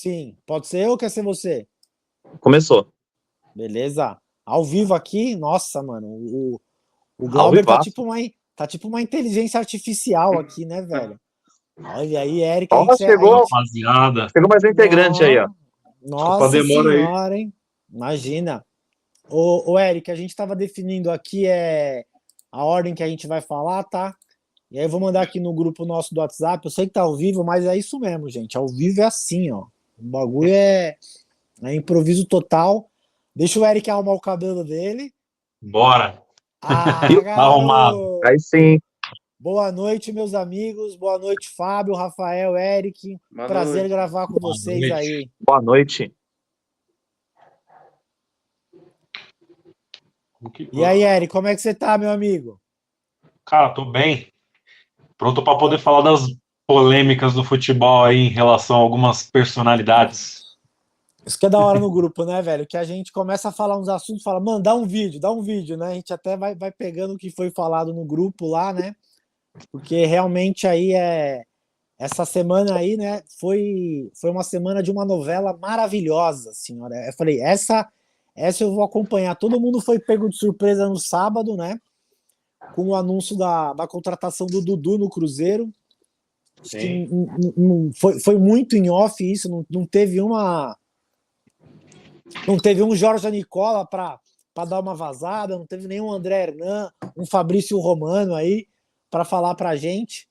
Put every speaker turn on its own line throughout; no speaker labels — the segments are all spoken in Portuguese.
Sim. Pode ser eu ou quer ser você?
Começou.
Beleza. Ao vivo aqui, nossa, mano. O
Ao
Glauber
vivaço.
tá tipo uma inteligência artificial aqui, né, velho? Olha aí, Eric,
Ó,
Rapaziada.
chegou mais um integrante aí, ó.
Desculpa a
Nossa
demora aí.
senhora, hein? Imagina. Ô, Eric, a gente tava definindo aqui a ordem que a gente vai falar, tá? E aí eu vou mandar aqui no grupo nosso do WhatsApp. Eu sei que tá ao vivo, mas é isso mesmo, gente. Ao vivo é assim, ó. O bagulho é improviso total. Deixa o Eric arrumar o cabelo dele.
Bora.
Ah,
Arrumado.
garoto!
Aí sim.
Boa noite, meus amigos. Boa noite, Fábio, Rafael, Eric.
Boa
Prazer
noite.
gravar com
Boa
vocês
noite.
aí.
Boa noite.
E aí, Eric, como é que você tá, meu amigo?
Cara, tô bem. Pronto para poder falar das polêmicas do futebol aí em relação a algumas personalidades.
Isso que é da hora no grupo, né, velho? Que a gente começa a falar uns assuntos, fala, mano, dá um vídeo, né? A gente até vai pegando o que foi falado no grupo lá, né? Porque realmente aí essa semana aí, né, foi uma semana de uma novela maravilhosa, senhora. Eu falei, essa eu vou acompanhar. Todo mundo foi pego de surpresa no sábado, né? Com o anúncio da contratação do Dudu no Cruzeiro. Acho que foi muito em off isso, não teve um Jorge Nicola para dar uma vazada, não teve nenhum André Hernan, um Fabrício Romano aí para falar para a gente.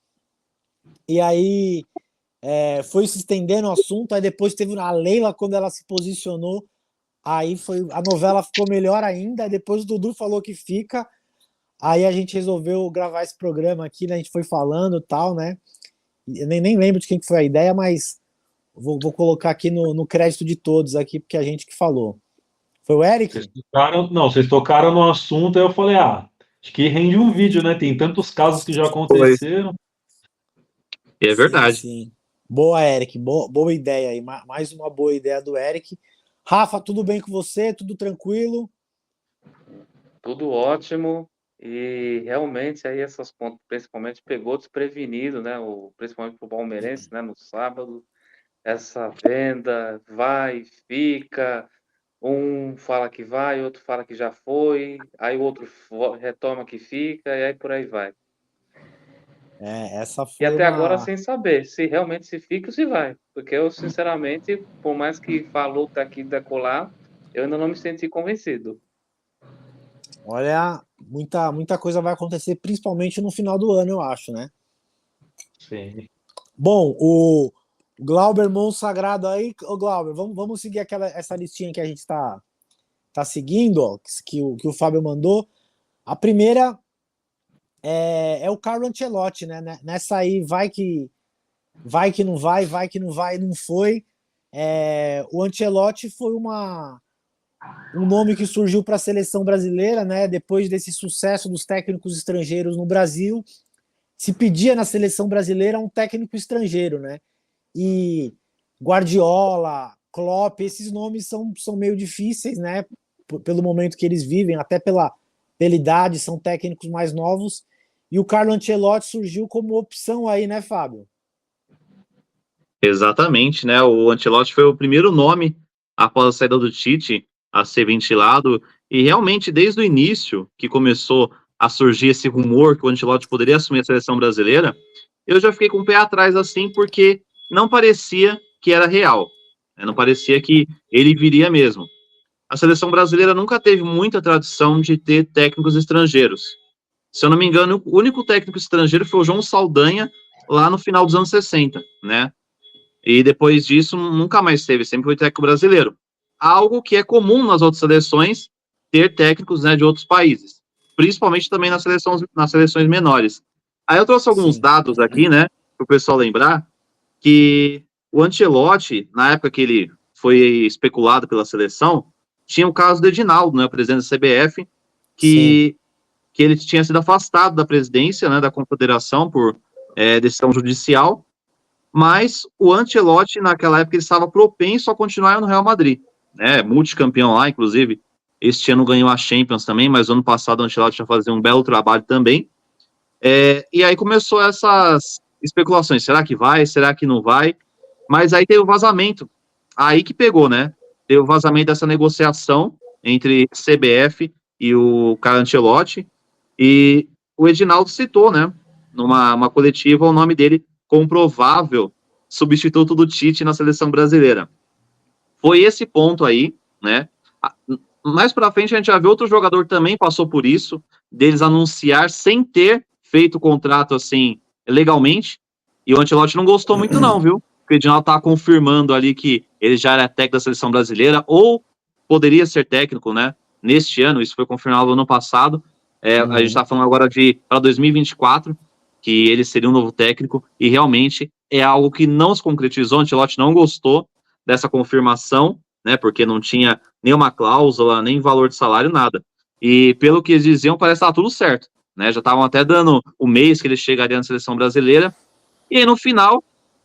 E aí foi se estendendo o assunto, aí depois teve a Leila, quando ela se posicionou, aí a novela ficou melhor ainda, depois o Dudu falou que fica, aí a gente resolveu gravar esse programa aqui, né? A gente foi falando e tal, né? Eu nem lembro de quem foi a ideia, mas vou colocar aqui no crédito de todos aqui, porque a gente que falou. Foi o Eric?
Vocês tocaram no assunto, aí eu falei, acho que rende um vídeo, né? Tem tantos casos que já aconteceram.
E é verdade.
Sim. Boa, Eric. Boa ideia aí. Mais uma boa ideia do Eric. Rafa, tudo bem com você? Tudo tranquilo?
Tudo ótimo. E realmente aí essas pontas principalmente pegou desprevenido, né? Principalmente o palmeirense, né? No sábado, essa venda vai, fica, um fala que vai, outro fala que já foi, aí o outro retoma que fica, e aí por aí vai.
Essa
E
foi
até agora
uma...
sem saber se realmente se fica ou se vai. Porque eu, sinceramente, por mais que falou daqui e da colar, eu ainda não me senti convencido.
Olha, muita coisa vai acontecer, principalmente no final do ano, eu acho, né?
Sim.
Bom, o Glauber Monsagrado aí, o Glauber, vamos seguir essa listinha que a gente tá seguindo, ó, que o Fábio mandou. A primeira é o Carlo Ancelotti, né? Nessa aí vai que não vai, não foi. O Ancelotti foi um nome que surgiu para a seleção brasileira, né? Depois desse sucesso dos técnicos estrangeiros no Brasil, se pedia na seleção brasileira um técnico estrangeiro, né? E Guardiola, Klopp, esses nomes são meio difíceis, né? Pelo momento que eles vivem, até pela idade, são técnicos mais novos. E o Carlo Ancelotti surgiu como opção aí, né, Fábio?
Exatamente, né? O Ancelotti foi o primeiro nome após a saída do Tite a ser ventilado, e realmente desde o início que começou a surgir esse rumor que o Ancelotti poderia assumir a seleção brasileira, eu já fiquei com o pé atrás assim, porque não parecia que era real, né? Não parecia que ele viria mesmo. A seleção brasileira nunca teve muita tradição de ter técnicos estrangeiros. Se eu não me engano, o único técnico estrangeiro foi o João Saldanha, lá no final dos anos 60, né? E depois disso, nunca mais teve, sempre foi técnico brasileiro. Algo que é comum nas outras seleções, ter técnicos, né, de outros países, principalmente também nas seleções menores. Aí eu trouxe alguns dados aqui, né, para o pessoal lembrar, que o Ancelotti, na época que ele foi especulado pela seleção, tinha o caso do Edinaldo, né, o presidente da CBF, que ele tinha sido afastado da presidência, né, da confederação por decisão judicial, mas o Ancelotti, naquela época, ele estava propenso a continuar no Real Madrid, né, multicampeão lá, inclusive, este ano ganhou a Champions também, mas ano passado o Ancelotti já fazia um belo trabalho também, e aí começou essas especulações, será que vai, será que não vai, mas aí teve o vazamento aí que pegou, né? Deu vazamento dessa negociação entre CBF e o Carlo Ancelotti, e o Edinaldo citou, né, numa coletiva, o nome dele como provável substituto do Tite na seleção brasileira. Foi esse ponto aí, né? Mais pra frente a gente já vê outro jogador também passou por isso, deles anunciar sem ter feito o contrato assim legalmente, e o Ancelotti não gostou muito não, viu? Porque o Edinaldo tava confirmando ali que ele já era técnico da seleção brasileira, ou poderia ser técnico, né? Neste ano, isso foi confirmado no ano passado. A gente tá falando agora para 2024, que ele seria um novo técnico, e realmente é algo que não se concretizou. O Ancelotti não gostou dessa confirmação, né? Porque não tinha nenhuma cláusula, nem valor de salário, nada. E pelo que eles diziam, parece que tá tudo certo, né? Já estavam até dando o mês que ele chegaria na seleção brasileira. E aí, no final,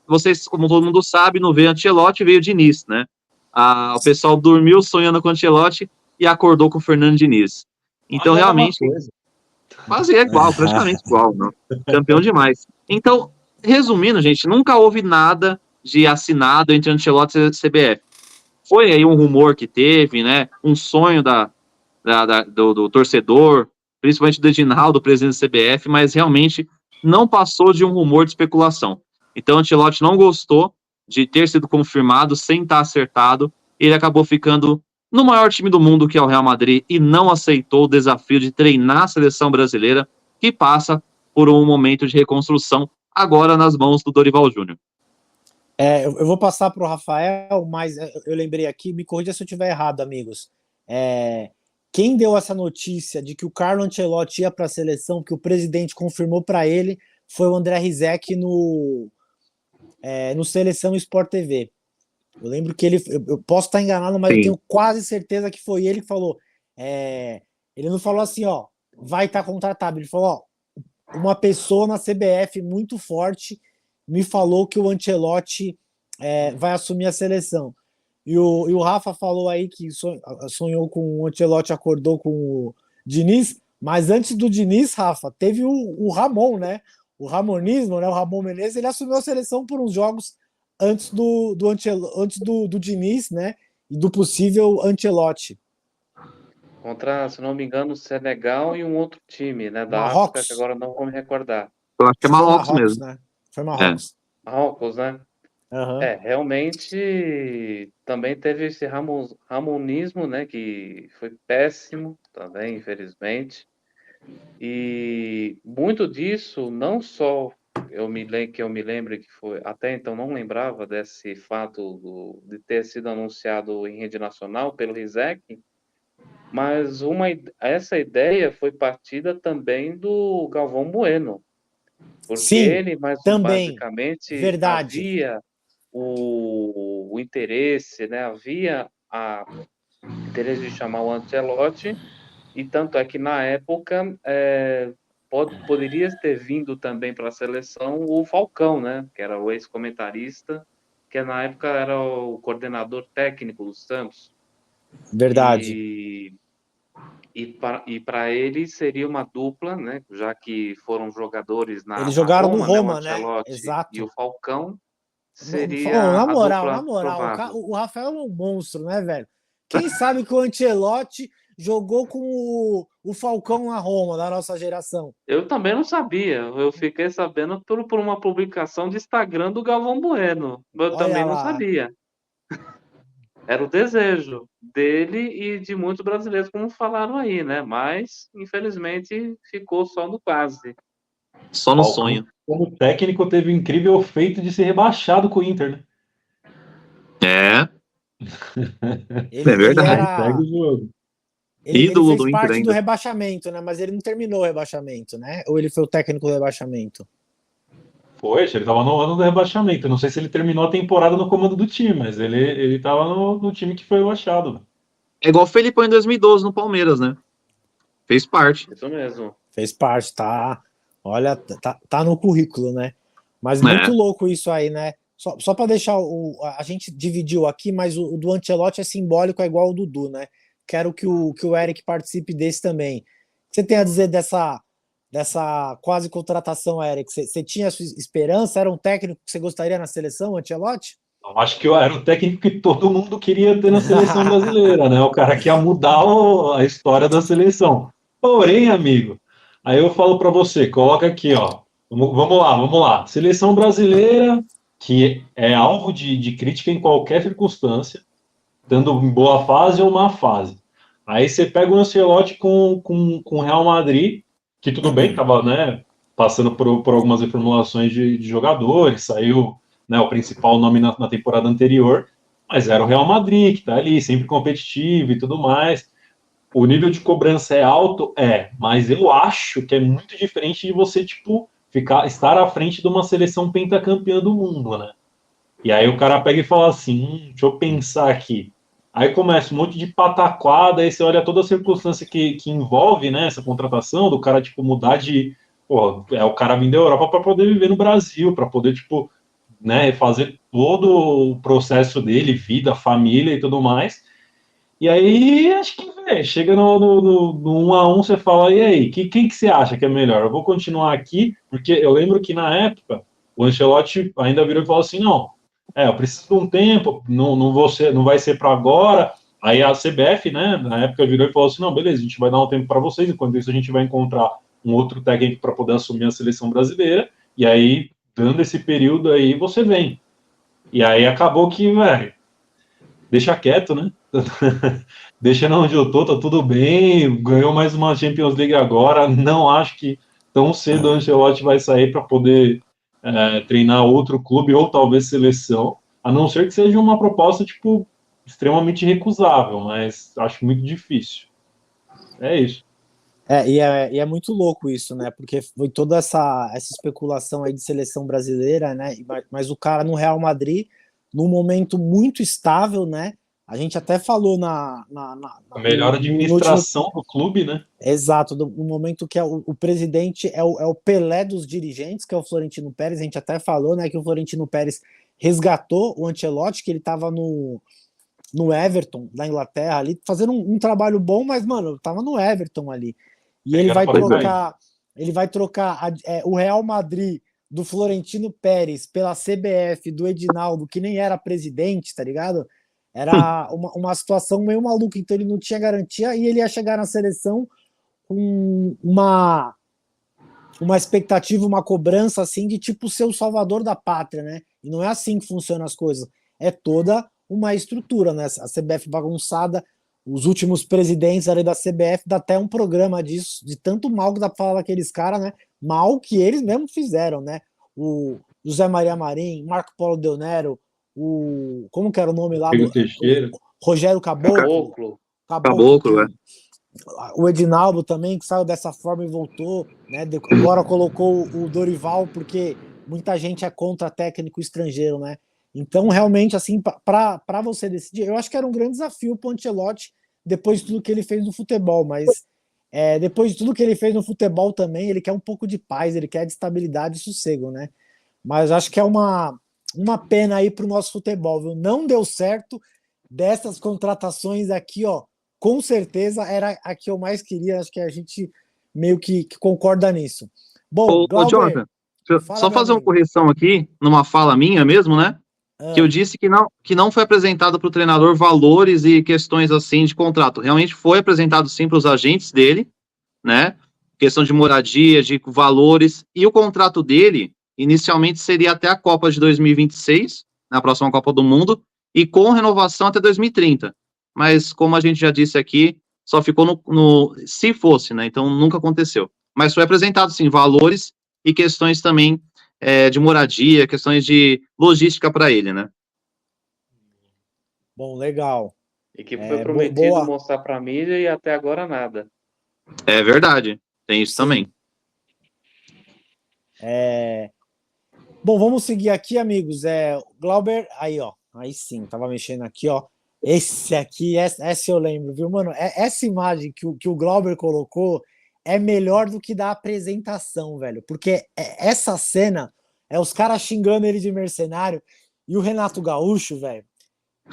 vocês, como todo mundo sabe, não veio Ancelotti, veio Diniz, né? O pessoal dormiu sonhando com Ancelotti e acordou com o Fernando Diniz. Então, realmente, quase é igual, praticamente igual, não? Campeão demais. Então, resumindo, gente, nunca houve nada de assinado entre Ancelotti e CBF. Foi aí um rumor que teve, né? Um sonho do torcedor, principalmente do Edinaldo, presidente da CBF, mas realmente não passou de um rumor de especulação. Então, Ancelotti não gostou de ter sido confirmado sem estar acertado. Ele acabou ficando no maior time do mundo, que é o Real Madrid, e não aceitou o desafio de treinar a seleção brasileira, que passa por um momento de reconstrução, agora nas mãos do Dorival Júnior.
Eu vou passar para o Rafael, mas eu lembrei aqui, me corrija se eu estiver errado, amigos. Quem deu essa notícia de que o Carlo Ancelotti ia para a seleção, que o presidente confirmou para ele, foi o André Rizek no Seleção Sport TV. Eu lembro que eu posso estar enganado, mas Sim. Eu tenho quase certeza que foi ele que falou. Ele não falou assim, ó, vai estar contratado. Ele falou, ó, uma pessoa na CBF muito forte me falou que o Ancelotti vai assumir a seleção. E o Rafa falou aí que sonhou com o Ancelotti, acordou com o Diniz, mas antes do Diniz, Rafa, teve o Ramon, né? O ramonismo, né? O Ramon Menezes, ele assumiu a seleção por uns jogos antes do Diniz, né? E do possível Ancelotti.
Contra, se não me engano, o Senegal e um outro time, né? Da
Marrocos.
África, que agora não vou me recordar.
Eu acho que é Marrocos mesmo.
Né? Foi Marrocos.
Marrocos, né?
Uhum.
Realmente também teve esse ramonismo, né? Que foi péssimo também, infelizmente. E muito disso, não só que eu me lembro que foi, até então não lembrava desse fato de ter sido anunciado em rede nacional pelo Rizek, mas essa ideia foi partida também do Galvão Bueno, porque
Sim,
ele
também.
basicamente
Verdade.
havia o interesse, né? Havia a interesse de chamar o Ancelotti, e tanto é que na época poderia ter vindo também para a seleção o Falcão, né? Que era o ex-comentarista, que na época era o coordenador técnico do Santos.
Verdade.
E para ele seria uma dupla, né? Já que foram jogadores
Eles jogaram
Roma,
no Roma,
o Ancelotti,
né? Exato.
e o Falcão, seria
na
a
moral,
dupla
o Rafael é um monstro, né, velho? Quem sabe que o Ancelotti jogou com o Falcão na Roma, da nossa geração?
Eu também não sabia. Eu fiquei sabendo por uma publicação de Instagram do Galvão Bueno. Eu também não sabia. Era o desejo dele e de muitos brasileiros, como falaram aí, né? Mas, infelizmente, ficou só no quase.
Só no sonho.
Como técnico, teve o incrível feito de ser rebaixado com o Inter, né?
É verdade. Ele fez parte do rebaixamento, né? Mas ele não terminou o rebaixamento, né? Ou ele foi o técnico do rebaixamento?
Foi, ele estava no ano do rebaixamento. Não sei se ele terminou a temporada no comando do time, mas ele estava no time que foi rebaixado.
É igual o Felipão em 2012 no Palmeiras, né? Fez parte.
Isso mesmo.
Fez parte, tá. Olha, tá no currículo, né? Mas muito louco isso aí, né? Só para deixar a gente dividiu aqui, mas o do Ancelotti é simbólico, é igual o Dudu, né? Quero que o Eric participe desse também. O que você tem a dizer dessa quase contratação, Eric? Você tinha a sua esperança? Era um técnico que você gostaria na seleção, Ancelotti?
Eu acho que eu era o técnico que todo mundo queria ter na seleção brasileira, né? O cara que ia mudar a história da seleção. Porém, amigo, aí eu falo para você, coloca aqui, ó. Vamos lá. Seleção brasileira, que é alvo de crítica em qualquer circunstância, estando em boa fase ou má fase. Aí você pega o Ancelotti com o Real Madrid, que tudo bem, estava, né, passando por algumas reformulações de jogadores, saiu, né, o principal nome na temporada anterior, mas era o Real Madrid, que está ali, sempre competitivo e tudo mais. O nível de cobrança é alto? É, mas eu acho que é muito diferente de você, tipo, estar à frente de uma seleção pentacampeã do mundo, né? E aí o cara pega e fala assim, deixa eu pensar aqui. Aí começa um monte de pataquada, aí você olha toda a circunstância que envolve, né, essa contratação, do cara, tipo, mudar de... Pô, é o cara vindo da Europa para poder viver no Brasil, para poder, tipo, né, fazer todo o processo dele, vida, família e tudo mais. E aí, acho que, véio, chega no 1 a 1, você fala, e aí, quem que você acha que é melhor? Eu vou continuar aqui, porque eu lembro que na época, o Ancelotti ainda virou e falou assim, não, eu preciso de um tempo, não vai ser para agora. Aí a CBF, né, na época virou e falou assim, não, beleza, a gente vai dar um tempo para vocês, enquanto isso a gente vai encontrar um outro técnico para poder assumir a seleção brasileira, e aí, dando esse período aí, você vem. E aí acabou que, velho, deixa quieto, né? Deixa onde eu tô, tá tudo bem. Ganhou mais uma Champions League agora. Não acho que tão cedo o Ancelotti vai sair para poder treinar outro clube ou talvez seleção, a não ser que seja uma proposta tipo extremamente recusável, mas acho muito difícil. É isso.
E é muito louco isso, né? Porque foi toda essa especulação aí de seleção brasileira, né? Mas o cara no Real Madrid, num momento muito estável, né? A gente até falou
A melhor
no último.
administração do clube, né?
Exato, no momento que o presidente é o Pelé dos dirigentes, que é o Florentino Pérez. A gente até falou, né? Que o Florentino Pérez resgatou o Ancelotti, que ele estava no Everton, da Inglaterra, ali, fazendo um trabalho bom, mas, mano, tava no Everton ali. E ele vai trocar, o Real Madrid do Florentino Pérez pela CBF do Edinaldo, que nem era presidente, tá ligado? Era uma situação meio maluca, então ele não tinha garantia e ele ia chegar na seleção com uma expectativa, uma cobrança assim de tipo ser o salvador da pátria, né? E não é assim que funcionam as coisas. É toda uma estrutura, né? A CBF bagunçada, os últimos presidentes ali da CBF, dá até um programa disso, de tanto mal que dá pra falar daqueles caras, né? Mal que eles mesmos fizeram, né? O José Maria Marim, Marco Polo Del Nero, como que era o nome lá
Pedro
do
Teixeira.
Rogério Caboclo,
Caboclo,
o Edinaldo também, que saiu dessa forma e voltou, né? Agora colocou o Dorival, porque muita gente é contra técnico estrangeiro, né? Então, realmente, assim, para você decidir, eu acho que era um grande desafio para o Ancelotti depois de tudo que ele fez no futebol, mas depois de tudo que ele fez no futebol também, ele quer um pouco de paz, ele quer de estabilidade e sossego, né? Mas acho que é uma pena aí para o nosso futebol, viu? Não deu certo dessas contratações aqui, ó. Com certeza era a que eu mais queria, acho que a gente meio que concorda nisso. Bom,
Ô,
Glauber,
Jonathan, deixa eu
fala,
só
meu
fazer uma
amigo.
correção aqui, numa fala minha mesmo, né? Que eu disse que não foi apresentado para o treinador valores e questões assim de contrato. Realmente foi apresentado sim para os agentes dele, né? Questão de moradia, de valores. E o contrato dele, inicialmente, seria até a Copa de 2026, na próxima Copa do Mundo, e com renovação até 2030. Mas, como a gente já disse aqui, só ficou se fosse, né? Então nunca aconteceu. Mas foi apresentado, sim, valores e questões também de moradia, questões de logística para ele, né?
Bom, legal.
E que foi prometido
Boa.
mostrar para a mídia e até agora nada.
É verdade, tem isso
Sim.
também.
Bom, vamos seguir aqui, amigos. Glauber, aí, ó. Aí sim, tava mexendo aqui, ó. Esse aqui, essa eu lembro, viu, mano? Essa imagem que o Glauber colocou é melhor do que da apresentação, velho. Porque essa cena é os caras xingando ele de mercenário e o Renato Gaúcho, velho.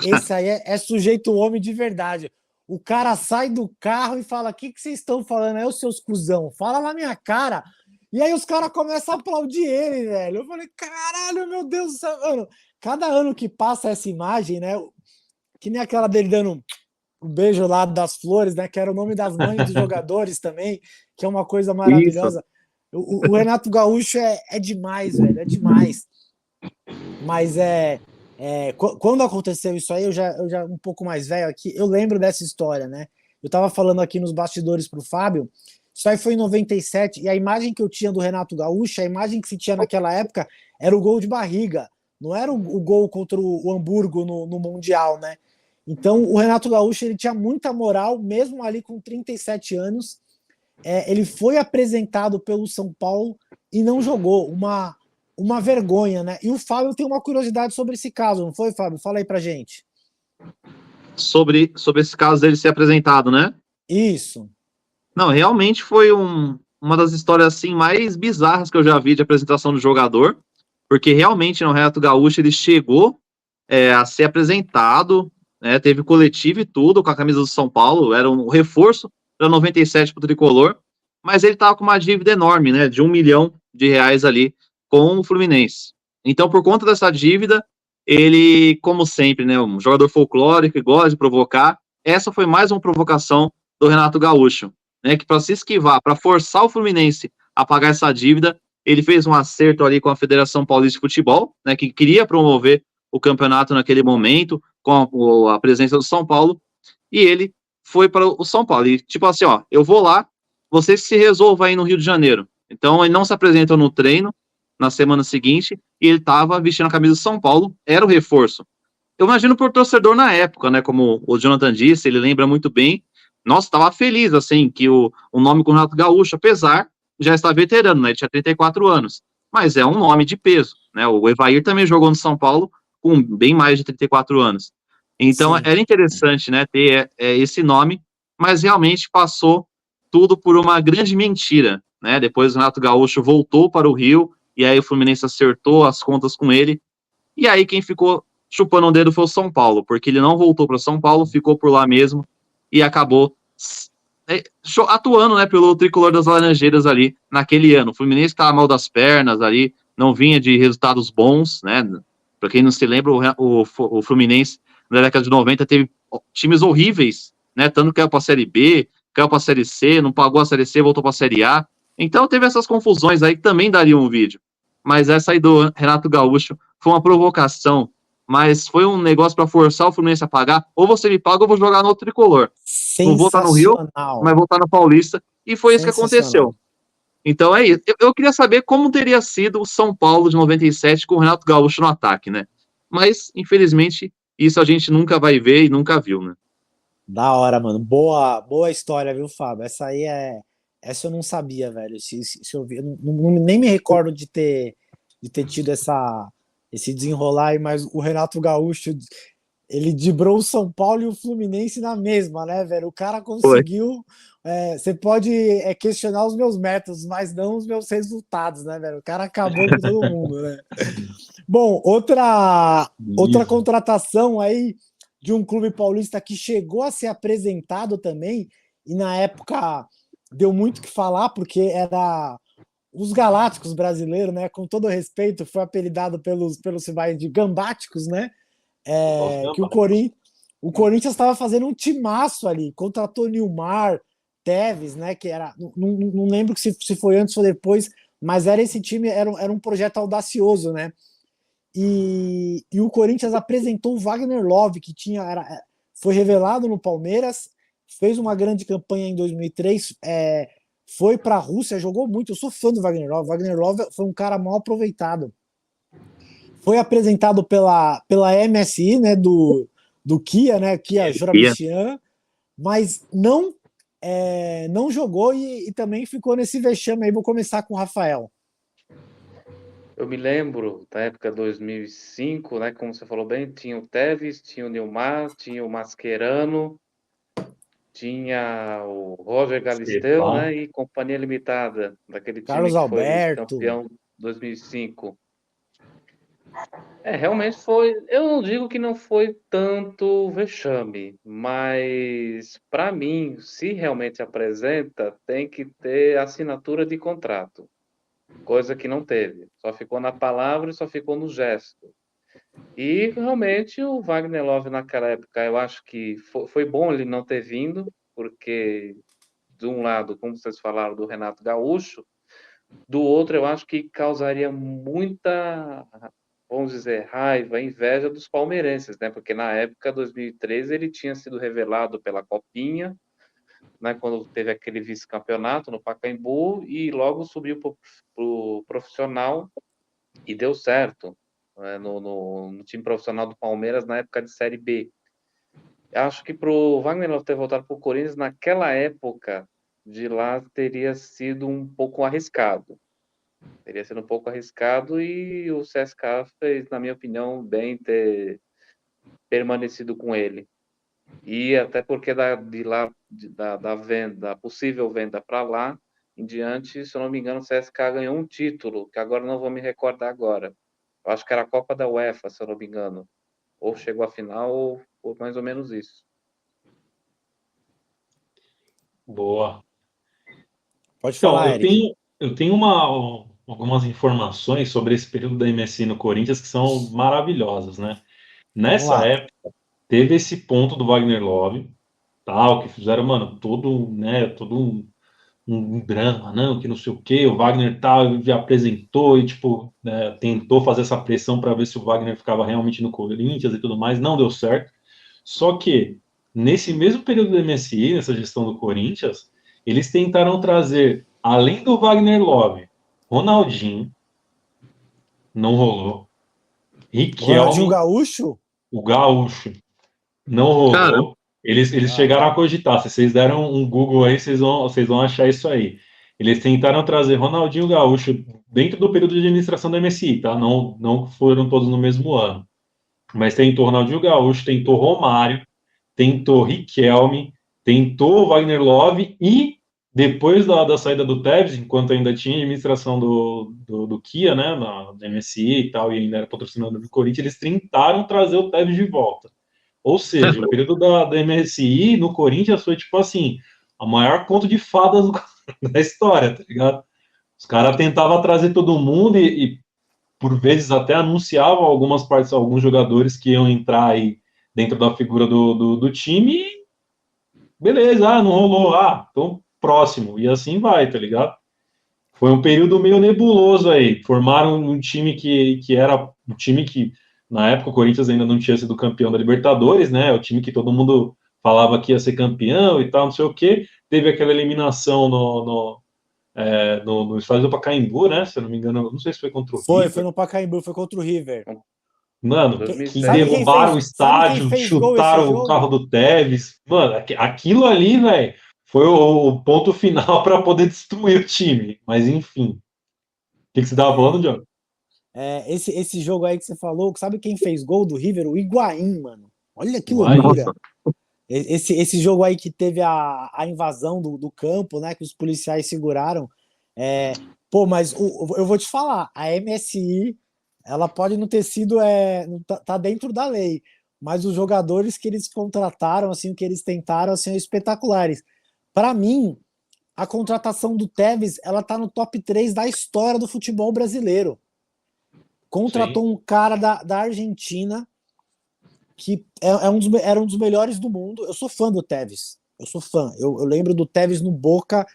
Esse aí é sujeito homem de verdade. O cara sai do carro e fala: O que vocês estão falando aí, os seus cuzão? Fala na minha cara E aí os caras começam a aplaudir ele, velho. Eu falei, caralho, meu Deus do céu, mano. Cada ano que passa essa imagem, né? Que nem aquela dele dando um beijo lá das flores, né? Que era o nome das mães dos jogadores também, que é uma coisa
Isso.
maravilhosa. O Renato Gaúcho é demais, velho, é demais. Mas quando aconteceu isso aí, eu já um pouco mais velho aqui, eu lembro dessa história, né? Eu tava falando aqui nos bastidores pro Fábio, isso aí foi em 97, e a imagem que eu tinha do Renato Gaúcho, a imagem que se tinha naquela época, era o gol de barriga, não era o gol contra o Hamburgo no Mundial, né? Então, o Renato Gaúcho, ele tinha muita moral, mesmo ali com 37 anos, ele foi apresentado pelo São Paulo e não jogou. Uma vergonha, né? E o Fábio tem uma curiosidade sobre esse caso, não foi, Fábio? Fala aí pra gente.
Sobre esse caso dele ser apresentado, né?
Isso.
Não, realmente foi uma das histórias assim mais bizarras que eu já vi de apresentação do jogador, porque realmente no Renato Gaúcho ele chegou a ser apresentado, né, teve coletivo e tudo com a camisa do São Paulo, era um reforço para 97 para o Tricolor, mas ele estava com uma dívida enorme, né, de R$ 1 milhão ali com o Fluminense. Então, por conta dessa dívida, ele, como sempre, né, um jogador folclórico que gosta de provocar, essa foi mais uma provocação do Renato Gaúcho, né, que para se esquivar, para forçar o Fluminense a pagar essa dívida, ele fez um acerto ali com a Federação Paulista de Futebol, né, que queria promover o campeonato naquele momento, com a presença do São Paulo, e ele foi para o São Paulo. E tipo assim, ó, eu vou lá, vocês se resolvam aí no Rio de Janeiro. Então ele não se apresentou no treino na semana seguinte, e ele estava vestindo a camisa do São Paulo, era o reforço. Eu imagino por torcedor na época, né, como o Jonathan disse, ele lembra muito bem, nossa, estava feliz, assim, que o nome com o Renato Gaúcho, apesar de já estar veterano, né, ele tinha 34 anos, mas é um nome de peso, né, o Evair também jogou no São Paulo com bem mais de 34 anos. Então,
Sim.
era interessante, né, ter esse nome, mas realmente passou tudo por uma grande mentira, né, depois o Renato Gaúcho voltou para o Rio, e aí o Fluminense acertou as contas com ele, e aí quem ficou chupando o dedo foi o São Paulo, porque ele não voltou para o São Paulo, ficou por lá mesmo e acabou atuando, né, pelo tricolor das Laranjeiras ali naquele ano. O Fluminense estava mal das pernas ali, não vinha de resultados bons, né? Para quem não se lembra, o Fluminense na década de 90 teve times horríveis, né? Tanto que caiu para a Série B, caiu para a Série C, não pagou a Série C, voltou para a Série A. Então teve essas confusões aí que também dariam um vídeo. Mas essa aí do Renato Gaúcho foi uma provocação, mas foi um negócio para forçar o Fluminense a pagar. Ou você me paga ou eu vou jogar no outro tricolor. Não vou estar no Rio, mas
Sensacional.
vou estar no Paulista. E foi isso que aconteceu.
Sensacional.
Então é isso. Eu queria saber como teria sido o São Paulo de 97 com o Renato Gaúcho no ataque, né? Mas, infelizmente, isso a gente nunca vai ver e nunca viu, né?
Da hora, mano. Boa história, viu, Fábio? Essa aí Essa eu não sabia, velho. Se eu vi, eu nem me recordo de ter tido esse desenrolar aí, mas o Renato Gaúcho, ele driblou o São Paulo e o Fluminense na mesma, né, velho? O cara
Foi.
conseguiu. Você pode questionar os meus métodos, mas não os meus resultados, né, velho? O cara acabou com todo mundo, né? Bom, outra
Isso.
contratação aí de um clube paulista que chegou a ser apresentado também, e na época deu muito o que falar, porque era os Galácticos brasileiros, né? Com todo respeito, foi apelidado pelos rivais de Gambáticos, né? Que o Corinthians estava fazendo um timaço ali, contratou Nilmar, Teves, né? Que era. Não lembro se foi antes ou depois, mas era esse time, era um projeto audacioso, né? E o Corinthians apresentou o Wagner Love, que foi revelado no Palmeiras, fez uma grande campanha em 2003, foi para a Rússia, jogou muito. Eu sou fã do Wagner Love. Wagner Love foi um cara mal aproveitado. Foi apresentado pela MSI, né, do Kia, né, Kia Juramichian, mas não jogou e também ficou nesse vexame aí. Vou começar com o Rafael.
Eu me lembro da época 2005, né? Como você falou bem, tinha o Teves, tinha o Nilmar, tinha o Mascherano, tinha o Roger Galisteu, né? E Companhia Limitada, daquele time
Carlos
que foi
Alberto.
vice-campeão 2005. Realmente foi. Eu não digo que não foi tanto vexame, mas para mim, se realmente apresenta, tem que ter assinatura de contrato. coisa que não teve. Só ficou na palavra e só ficou no gesto. E realmente o Wagner Love naquela época, eu acho que foi bom ele não ter vindo, porque de um lado, como vocês falaram do Renato Gaúcho, do outro eu acho que causaria muita, vamos dizer, raiva, inveja dos palmeirenses, né? Porque na época, 2013, ele tinha sido revelado pela Copinha, né? Quando teve aquele vice-campeonato no Pacaembu e logo subiu para o profissional e deu certo, né? No time profissional do Palmeiras na época de Série B. Acho que para o Wagner Love ter voltado para o Corinthians naquela época de lá teria sido um pouco arriscado. Teria sido um pouco arriscado e o CSKA fez, na minha opinião, bem ter permanecido com ele. E até porque de lá, da venda, da possível venda para lá, em diante, se eu não me engano, o CSKA ganhou um título, que agora não vou me recordar agora. Eu acho que era a Copa da UEFA, se eu não me engano. Ou chegou à final, ou mais ou menos isso.
Boa.
Pode
Então,
falar, Eric.
eu tenho algumas informações sobre esse período da MSI no Corinthians que são maravilhosas, né?
Vamos
Nessa
lá.
época, teve esse ponto do Wagner Love, tal, que fizeram, mano, todo um drama, não, que não sei o quê, o Wagner tal, já apresentou e, tipo, né, tentou fazer essa pressão para ver se o Wagner ficava realmente no Corinthians e tudo mais, não deu certo. Só que, nesse mesmo período do MSI, nessa gestão do Corinthians, eles tentaram trazer, além do Wagner Love, Ronaldinho, não rolou,
O Ronaldinho
Riquelme,
Gaúcho?
o Gaúcho, não
Cara,
rolou. Eles
Ah,
chegaram a cogitar. Se vocês deram um Google aí, vocês vão achar isso aí. Eles tentaram trazer Ronaldinho Gaúcho dentro do período de administração da MSI, tá? Não, não foram todos no mesmo ano. Mas tentou Ronaldinho Gaúcho, tentou Romário, tentou Riquelme, tentou Wagner Love e depois da saída do Tevez, enquanto ainda tinha administração do Kia, né, na MSI e tal, e ainda era patrocinador do Corinthians, eles tentaram trazer o Tevez de volta. Ou seja, o período da MSI no Corinthians foi tipo assim, a maior conto de fadas da história, tá ligado? Os caras tentavam trazer todo mundo e por vezes até anunciavam algumas partes, alguns jogadores que iam entrar aí dentro da figura do time e beleza, não rolou, então próximo, e assim vai, tá ligado? Foi um período meio nebuloso aí. Formaram um time que era um time que, na época, o Corinthians ainda não tinha sido campeão da Libertadores, né? O time que todo mundo falava que ia ser campeão e tal, não sei o quê. Teve aquela eliminação no estádio do Pacaembu, né? Se eu não me engano, não sei se foi contra o
foi
River.
no Pacaembu, foi contra o River.
Mano, que
2007.
derrubaram o
Sabe quem
estádio,
fez gol esse
chutaram o carro
jogo?
do Tevez. Mano, aquilo ali, velho, foi o ponto final para poder destruir o time. Mas enfim. O que você estava falando, John?
Esse jogo aí que você falou, sabe quem fez gol do River? O Higuaín, mano. Olha que
Higuaín.
loucura.
nossa,
Esse jogo aí que teve a invasão do campo, né? Que os policiais seguraram. Pô, mas eu vou te falar, a MSI, ela pode não ter sido, não tá dentro da lei, mas os jogadores que eles contrataram, assim, o que eles tentaram, assim, são espetaculares. Para mim, a contratação do Tevez, ela tá no top 3 da história do futebol brasileiro. Contratou um cara da Argentina que era um dos melhores do mundo. Eu sou fã do Tevez. Eu sou fã. Eu lembro do Tevez no Boca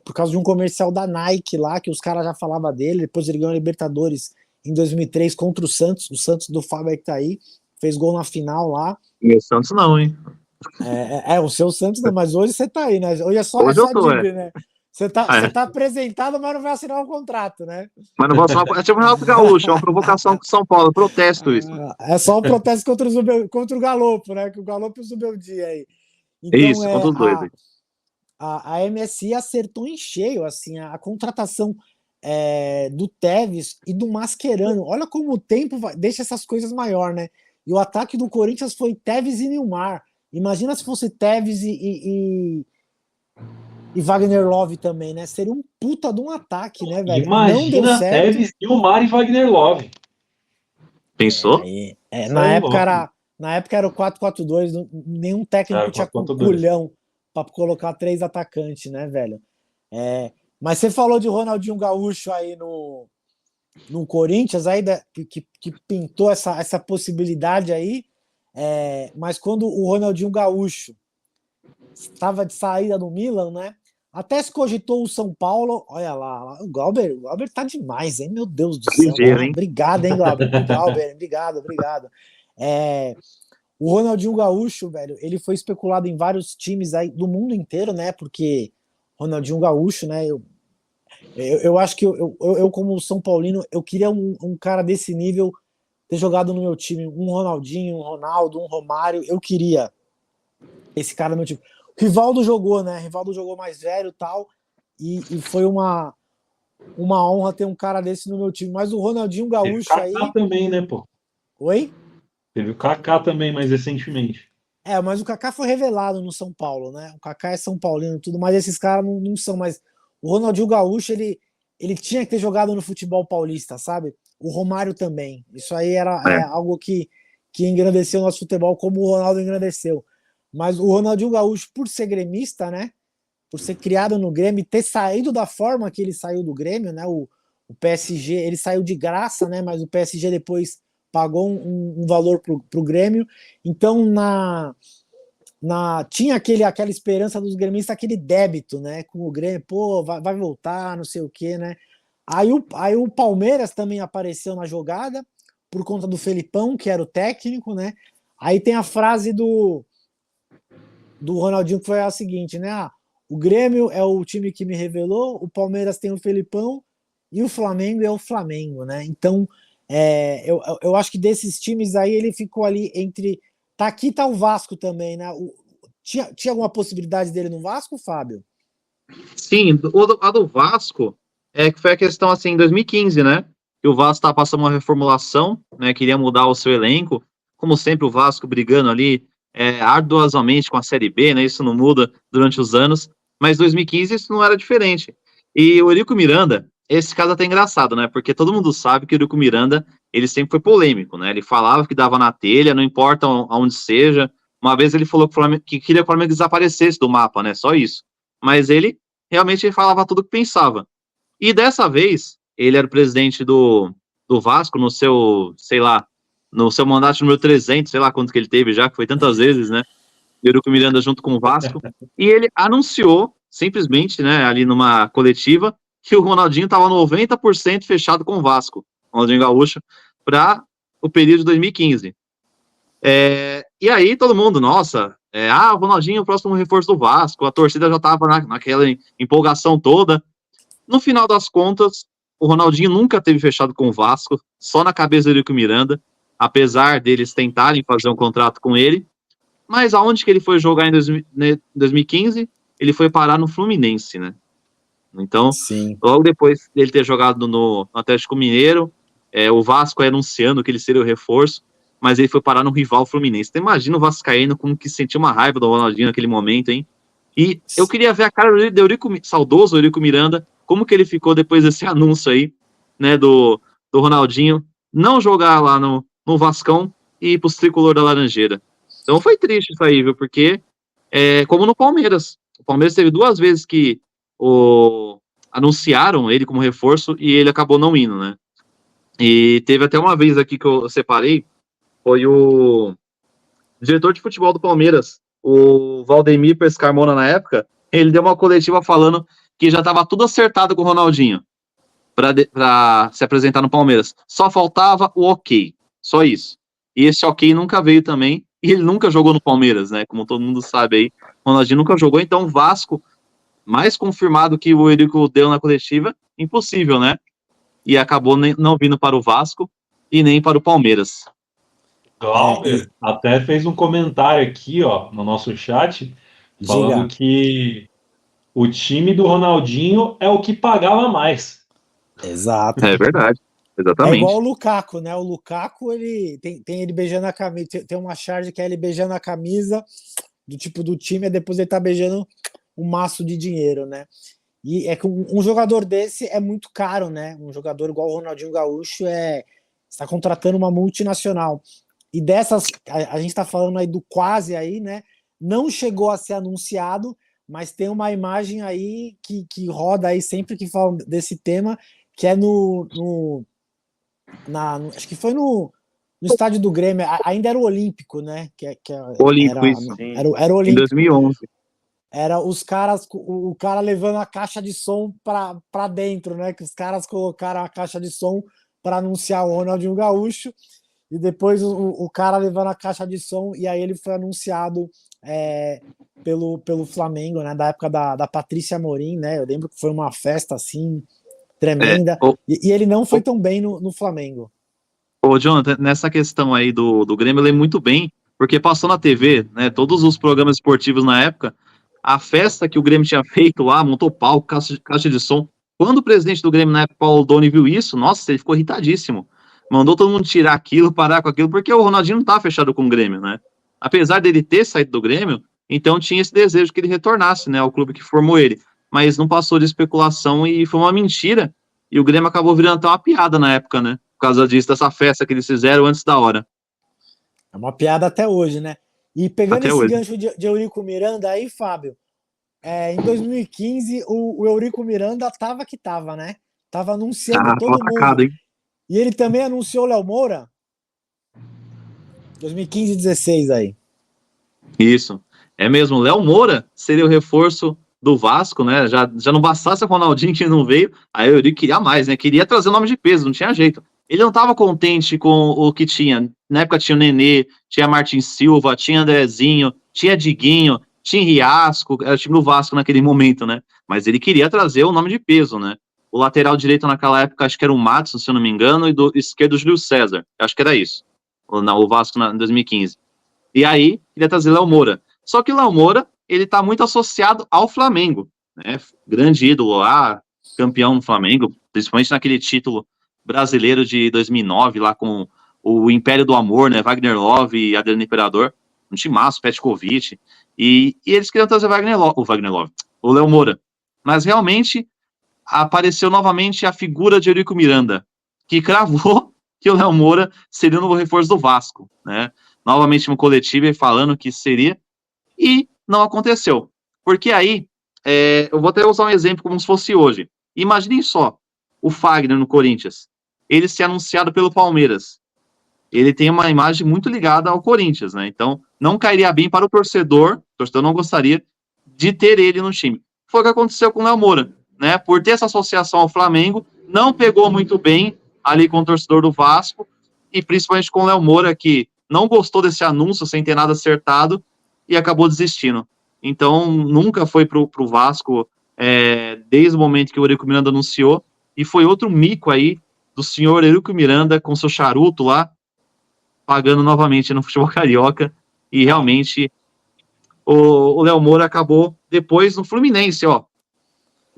por causa de um comercial da Nike lá, que os caras já falavam dele. Depois ele ganhou a Libertadores em 2003 contra o Santos do Fábio que tá aí. Fez gol na final lá.
e o Santos não, hein?
O seu Santos não, mas hoje você tá aí, né? Hoje é
Hoje eu
só
tô,
Dibre, né? Você
É.
tá apresentado, mas não vai assinar um contrato, né?
Mas não vou só. É tipo o Renato Gaúcho, é uma provocação com São Paulo, protesto isso.
É só um protesto contra o Galopo, né? Que o Galopo subiu o dia aí. Então,
Isso, contra os dois.
a MSI acertou em cheio assim, a contratação do Tevez e do Mascherano. Olha como o tempo deixa essas coisas maior, né? E o ataque do Corinthians foi Tevez e Nilmar. Imagina se fosse Tevez e Wagner Love também, né? Seria um puta de um ataque, né, velho? Não deu
Imagina
certo.
Tevez, Gilmar e Wagner Love.
Pensou?
Isso aí, louco.
Na época era o 4-4-2, nenhum técnico
Era
tinha
4-4-2.
culhão para colocar 3 atacantes, né, velho? Mas você falou de Ronaldinho Gaúcho aí no Corinthians, aí que pintou essa possibilidade aí. Mas quando o Ronaldinho Gaúcho estava de saída no Milan, né? Até se cogitou o São Paulo. Olha lá, o Glauber tá demais, hein? Meu Deus do céu.
Ligeiro, hein?
Obrigado, hein, Glauber? Glauber, obrigado. O Ronaldinho Gaúcho, velho, ele foi especulado em vários times aí do mundo inteiro, né? Porque Ronaldinho Gaúcho, né? Eu acho que eu, como São Paulino, eu queria um cara desse nível ter jogado no meu time. Um Ronaldinho, um Ronaldo, um Romário. Eu queria esse cara no meu time. O Rivaldo jogou, né? Rivaldo jogou mais velho e tal. E foi uma honra ter um cara desse no meu time. Mas o Ronaldinho Gaúcho
Kaká
aí.
também, né, pô?
Oi?
Teve o Kaká também, mais recentemente.
Mas o Kaká foi revelado no São Paulo, né? O Kaká é São Paulino e tudo, mas esses caras não são. Mas o Ronaldinho Gaúcho, ele tinha que ter jogado no futebol paulista, sabe? O Romário também. Isso aí era algo que engrandeceu o nosso futebol, como o Ronaldo engrandeceu. Mas o Ronaldinho Gaúcho, por ser gremista, né? Por ser criado no Grêmio, ter saído da forma que ele saiu do Grêmio, né? O PSG, ele saiu de graça, né? Mas o PSG depois pagou um valor pro Grêmio. Então, tinha aquela esperança dos gremistas, aquele débito, né? Com o Grêmio, pô, vai voltar, não sei o quê, né? Aí o Palmeiras também apareceu na jogada, por conta do Felipão, que era o técnico, né? Aí tem a frase do Ronaldinho, que foi a seguinte, né? O Grêmio é o time que me revelou, o Palmeiras tem o Felipão e o Flamengo é o Flamengo, né? Então, eu acho que desses times aí ele ficou ali entre. Aqui tá o Vasco também, né? Tinha alguma possibilidade dele no Vasco, Fábio?
Sim, a do Vasco que foi a questão assim em 2015, né? Que o Vasco estava passando uma reformulação, né? Queria mudar o seu elenco, como sempre o Vasco brigando ali arduosamente com a Série B, né? Isso não muda durante os anos, mas 2015 isso não era diferente. E o Eurico Miranda, esse caso é até engraçado, né? Porque todo mundo sabe que o Eurico Miranda ele sempre foi polêmico, né? Ele falava que dava na telha, não importa aonde seja. Uma vez ele falou que queria que o Flamengo desaparecesse do mapa, né? Só isso. Mas ele realmente falava tudo o que pensava. E dessa vez, ele era o presidente do Vasco no seu, sei lá, no seu mandato número 300, sei lá quanto que ele teve já, que foi tantas vezes, né? Eurico Miranda junto com o Vasco. E ele anunciou, simplesmente, né, ali numa coletiva, que o Ronaldinho estava 90% fechado com o Vasco, Ronaldinho Gaúcho, para o período de 2015. E aí todo mundo, nossa, o Ronaldinho é o próximo reforço do Vasco, a torcida já estava naquela empolgação toda. No final das contas, o Ronaldinho nunca teve fechado com o Vasco, só na cabeça do Eurico Miranda, apesar deles tentarem fazer um contrato com ele. Mas aonde que ele foi jogar em 2015? Ele foi parar no Fluminense, né? Então,
Sim.
logo depois dele ter jogado no Atlético Mineiro, o Vasco anunciando que ele seria o reforço, mas ele foi parar no rival Fluminense. Então, imagina o vascaíno como que sentiu uma raiva do Ronaldinho naquele momento, hein? E eu queria ver a cara do saudoso Eurico Miranda, como que ele ficou depois desse anúncio aí, né, do Ronaldinho não jogar lá no Vascão e ir pros tricolor da Laranjeira. Então foi triste isso aí, viu? Porque, como no Palmeiras. O Palmeiras teve 2 vezes que anunciaram ele como reforço e ele acabou não indo, né? E teve até uma vez aqui que eu separei, foi o diretor de futebol do Palmeiras, o Valdemir Pescarmona na época, ele deu uma coletiva falando que já estava tudo acertado com o Ronaldinho para se apresentar no Palmeiras. Só faltava o ok, só isso. E esse ok nunca veio também, e ele nunca jogou no Palmeiras, né? Como todo mundo sabe aí, o Ronaldinho nunca jogou, então o Vasco, mais confirmado que o Eurico deu na coletiva, impossível, né? E acabou não vindo para o Vasco e nem para o Palmeiras.
Glauber até fez um comentário aqui, ó, no nosso chat, falando que o time do Ronaldinho é o que pagava mais.
Exato.
É verdade. Exatamente.
É igual o Lukaku, né? O Lukaku, ele tem ele beijando a camisa, tem uma charge que é ele beijando a camisa do tipo do time, e depois ele tá beijando um maço de dinheiro, né? E é que um jogador desse é muito caro, né? Um jogador igual o Ronaldinho Gaúcho está contratando uma multinacional. E dessas, a gente tá falando aí do quase aí, né? Não chegou a ser anunciado, mas tem uma imagem aí que roda aí sempre que falam desse tema, que é acho que foi no estádio do Grêmio, ainda era o Olímpico, né?
Olímpico, isso.
Era o
Em
Olímpico.
2011.
Era os caras, o cara levando a caixa de som para dentro, né? Que os caras colocaram a caixa de som para anunciar o Ronaldinho Gaúcho, e depois o cara levando a caixa de som, e aí ele foi anunciado pelo Flamengo, né? Da época da Patrícia Amorim, né? Eu lembro que foi uma festa assim tremenda, e ele não foi tão bem no Flamengo.
Ô, Jonathan, nessa questão aí do Grêmio, eu lembro muito bem, porque passou na TV, né? Todos os programas esportivos na época, a festa que o Grêmio tinha feito lá, montou palco, caixa de som. Quando o presidente do Grêmio na época, Paulo Doni, viu isso, nossa, ele ficou irritadíssimo. Mandou todo mundo tirar aquilo, parar com aquilo, porque o Ronaldinho não tá fechado com o Grêmio, né? Apesar dele ter saído do Grêmio, então tinha esse desejo que ele retornasse, né, ao clube que formou ele. Mas não passou de especulação e foi uma mentira. E o Grêmio acabou virando até uma piada na época, né? Por causa disso, dessa festa que eles fizeram antes da hora.
É uma piada até hoje, né? E pegando
Até
esse
hoje.
gancho de Eurico Miranda aí, Fábio, em 2015 o Eurico Miranda tava que tava, né? Tava anunciando todo
Atacado,
mundo.
hein?
E ele também anunciou o Léo Moura. 2015 e 16 aí.
Isso. É mesmo. Léo Moura seria o reforço do Vasco, né? Já não bastasse o Ronaldinho que não veio, aí o Eurico queria mais, né? Queria trazer o nome de peso, não tinha jeito. Ele não estava contente com o que tinha. Na época tinha o Nenê, tinha Martin Silva, tinha Andrezinho, tinha Diguinho, tinha Riasco, era o time do Vasco naquele momento, né? Mas ele queria trazer o nome de peso, né? O lateral direito naquela época, acho que era o Matos, se eu não me engano, e do esquerdo o Júlio César. Acho que era isso. O Vasco em 2015. E aí, queria trazer Léo Moura. Só que o Léo Moura, ele tá muito associado ao Flamengo, né? Grande ídolo lá, campeão no Flamengo, principalmente naquele título brasileiro de 2009, lá com o Império do Amor, né? Wagner Love e Adriano Imperador, um timaço, Petkovic. E eles queriam trazer o Léo Moura. Mas realmente apareceu novamente a figura de Eurico Miranda, que cravou que o Léo Moura seria o novo reforço do Vasco, né? Novamente no coletivo falando que seria, e não aconteceu. Porque aí, eu vou até usar um exemplo como se fosse hoje. Imaginem só, o Fagner no Corinthians, ele ser anunciado pelo Palmeiras. Ele tem uma imagem muito ligada ao Corinthians, né? Então, não cairia bem para o torcedor não gostaria de ter ele no time. Foi o que aconteceu com o Léo Moura, né? Por ter essa associação ao Flamengo, não pegou muito bem ali com o torcedor do Vasco, e principalmente com o Léo Moura, que não gostou desse anúncio sem ter nada acertado e acabou desistindo. Então, nunca foi pro Vasco desde o momento que o Eurico Miranda anunciou, e foi outro mico aí do senhor Eurico Miranda com seu charuto lá, pagando novamente no futebol carioca, e realmente o Léo Moura acabou depois no Fluminense, ó.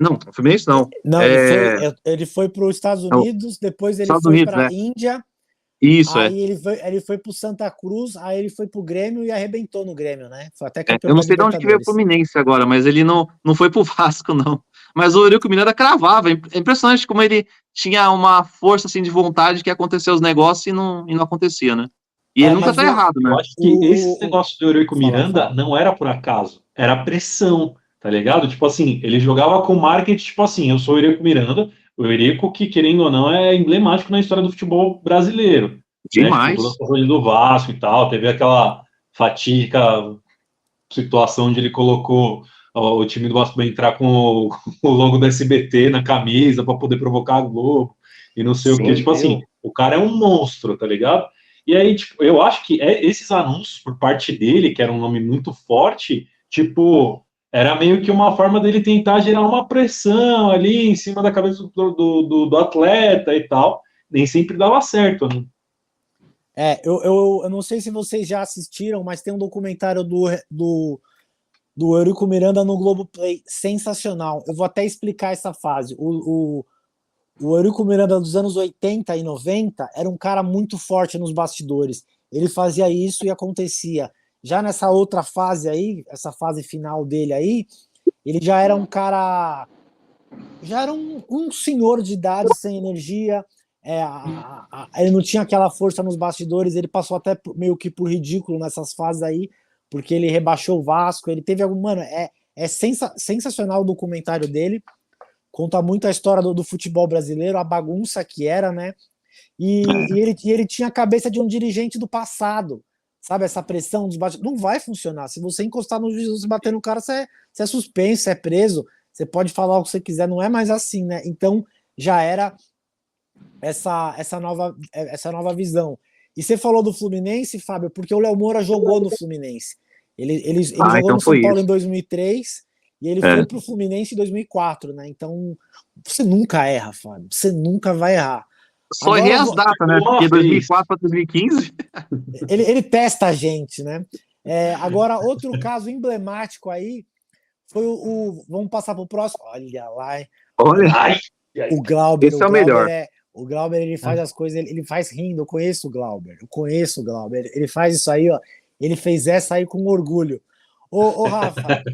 Não, no Fluminense não.
Não, ele foi para os Estados Unidos, depois ele
Estados
foi
Unidos,
para a
né?
Índia,
Isso,
aí ele foi para o Santa Cruz, aí ele foi para o Grêmio e arrebentou no Grêmio, né? Foi até campeão
eu não
da
sei de onde que veio o
Libertadores.
Fluminense agora, mas ele não foi pro Vasco, não. Mas o Eurico Miranda cravava. É impressionante como ele tinha uma força assim, de vontade que acontecia os negócios e não acontecia, né? E ele nunca
Mas
tá errado, né?
Eu acho que esse negócio do Eurico Miranda não era por acaso, era pressão, tá ligado? Tipo assim, ele jogava com marketing, tipo assim, eu sou o Eurico Miranda, o Eurico que, querendo ou não, é emblemático na história do futebol brasileiro, né? Tipo, toda a
Demais.
situação do Vasco e tal, teve aquela fatídica situação onde ele colocou o time do Vasco entrar com o logo do SBT na camisa para poder provocar a Globo e não sei o que.
Sim.
Tipo assim, o cara é um monstro, tá ligado? E aí, tipo, eu acho que esses anúncios por parte dele, que era um nome muito forte, tipo, era meio que uma forma dele tentar gerar uma pressão ali em cima da cabeça do atleta e tal. Nem sempre dava certo, né?
Eu não sei se vocês já assistiram, mas tem um documentário do Eurico Miranda no Globoplay, sensacional. Eu vou até explicar essa fase. O Eurico Miranda dos anos 80 e 90 era um cara muito forte nos bastidores. Ele fazia isso e acontecia. Já nessa outra fase aí, essa fase final dele aí, ele já era um cara... Já era um senhor de idade, sem energia. Ele não tinha aquela força nos bastidores, ele passou até meio que por ridículo nessas fases aí, porque ele rebaixou o Vasco, ele teve algum... Mano, é É sensacional o documentário dele. Conta muito a história do futebol brasileiro, a bagunça que era, né? E ele tinha a cabeça de um dirigente do passado, sabe? Essa pressão dos não vai funcionar. Se você encostar no juiz e bater no cara, você é suspenso, você é preso, você pode falar o que você quiser, não é mais assim, né? Então já era essa nova visão. E você falou do Fluminense, Fábio, porque o Léo Moura jogou no Fluminense. Ele jogou
então
no São
foi
Paulo
isso.
em 2003 e ele foi pro Fluminense em 2004, né? Então você nunca erra, Fábio. Você nunca vai errar.
Só errei as datas, né? Porque 2004 para 2015.
Ele testa a gente, né? Agora, outro caso emblemático aí foi vamos passar pro próximo. Olha lá,
Olha,
o Glauber.
esse é o melhor.
O Glauber, ele faz as coisas, ele faz rindo. Eu conheço o Glauber. Ele faz isso aí, ó. Ele fez essa aí com orgulho. Ô Rafa,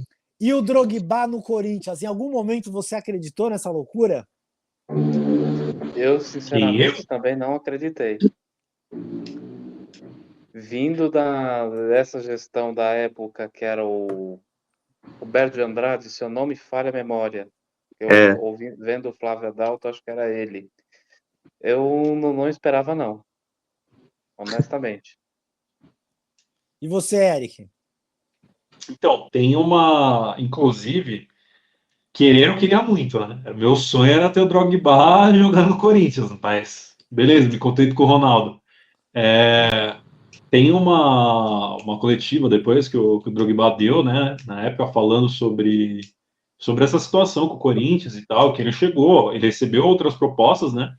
e o Drogba no Corinthians? Em algum momento você acreditou nessa loucura?
Eu, sinceramente, também não acreditei. Vindo dessa gestão da época que era o Roberto de Andrade, se eu não me falha a memória, vendo o Flávio Adalto, acho que era ele. Eu não esperava, não. Honestamente.
E você, Eric?
Então, tem inclusive, queria muito, né? Meu sonho era ter o Drogba jogando no Corinthians, mas beleza, me contento com o Ronaldo. Tem uma coletiva depois que o Drogba deu, né? Na época, falando sobre essa situação com o Corinthians e tal, que ele recebeu outras propostas, né?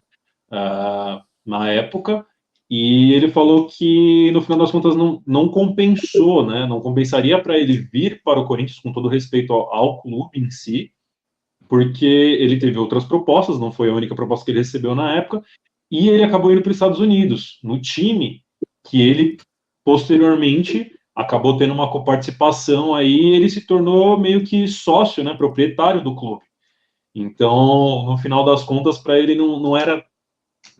Na época, e ele falou que no final das contas não compensou, né? Não compensaria para ele vir para o Corinthians, com todo respeito ao clube em si, porque ele teve outras propostas, não foi a única proposta que ele recebeu na época, e ele acabou indo para os Estados Unidos, no time que ele posteriormente acabou tendo uma coparticipação aí, ele se tornou meio que sócio, né, proprietário do clube. Então, no final das contas, para ele não era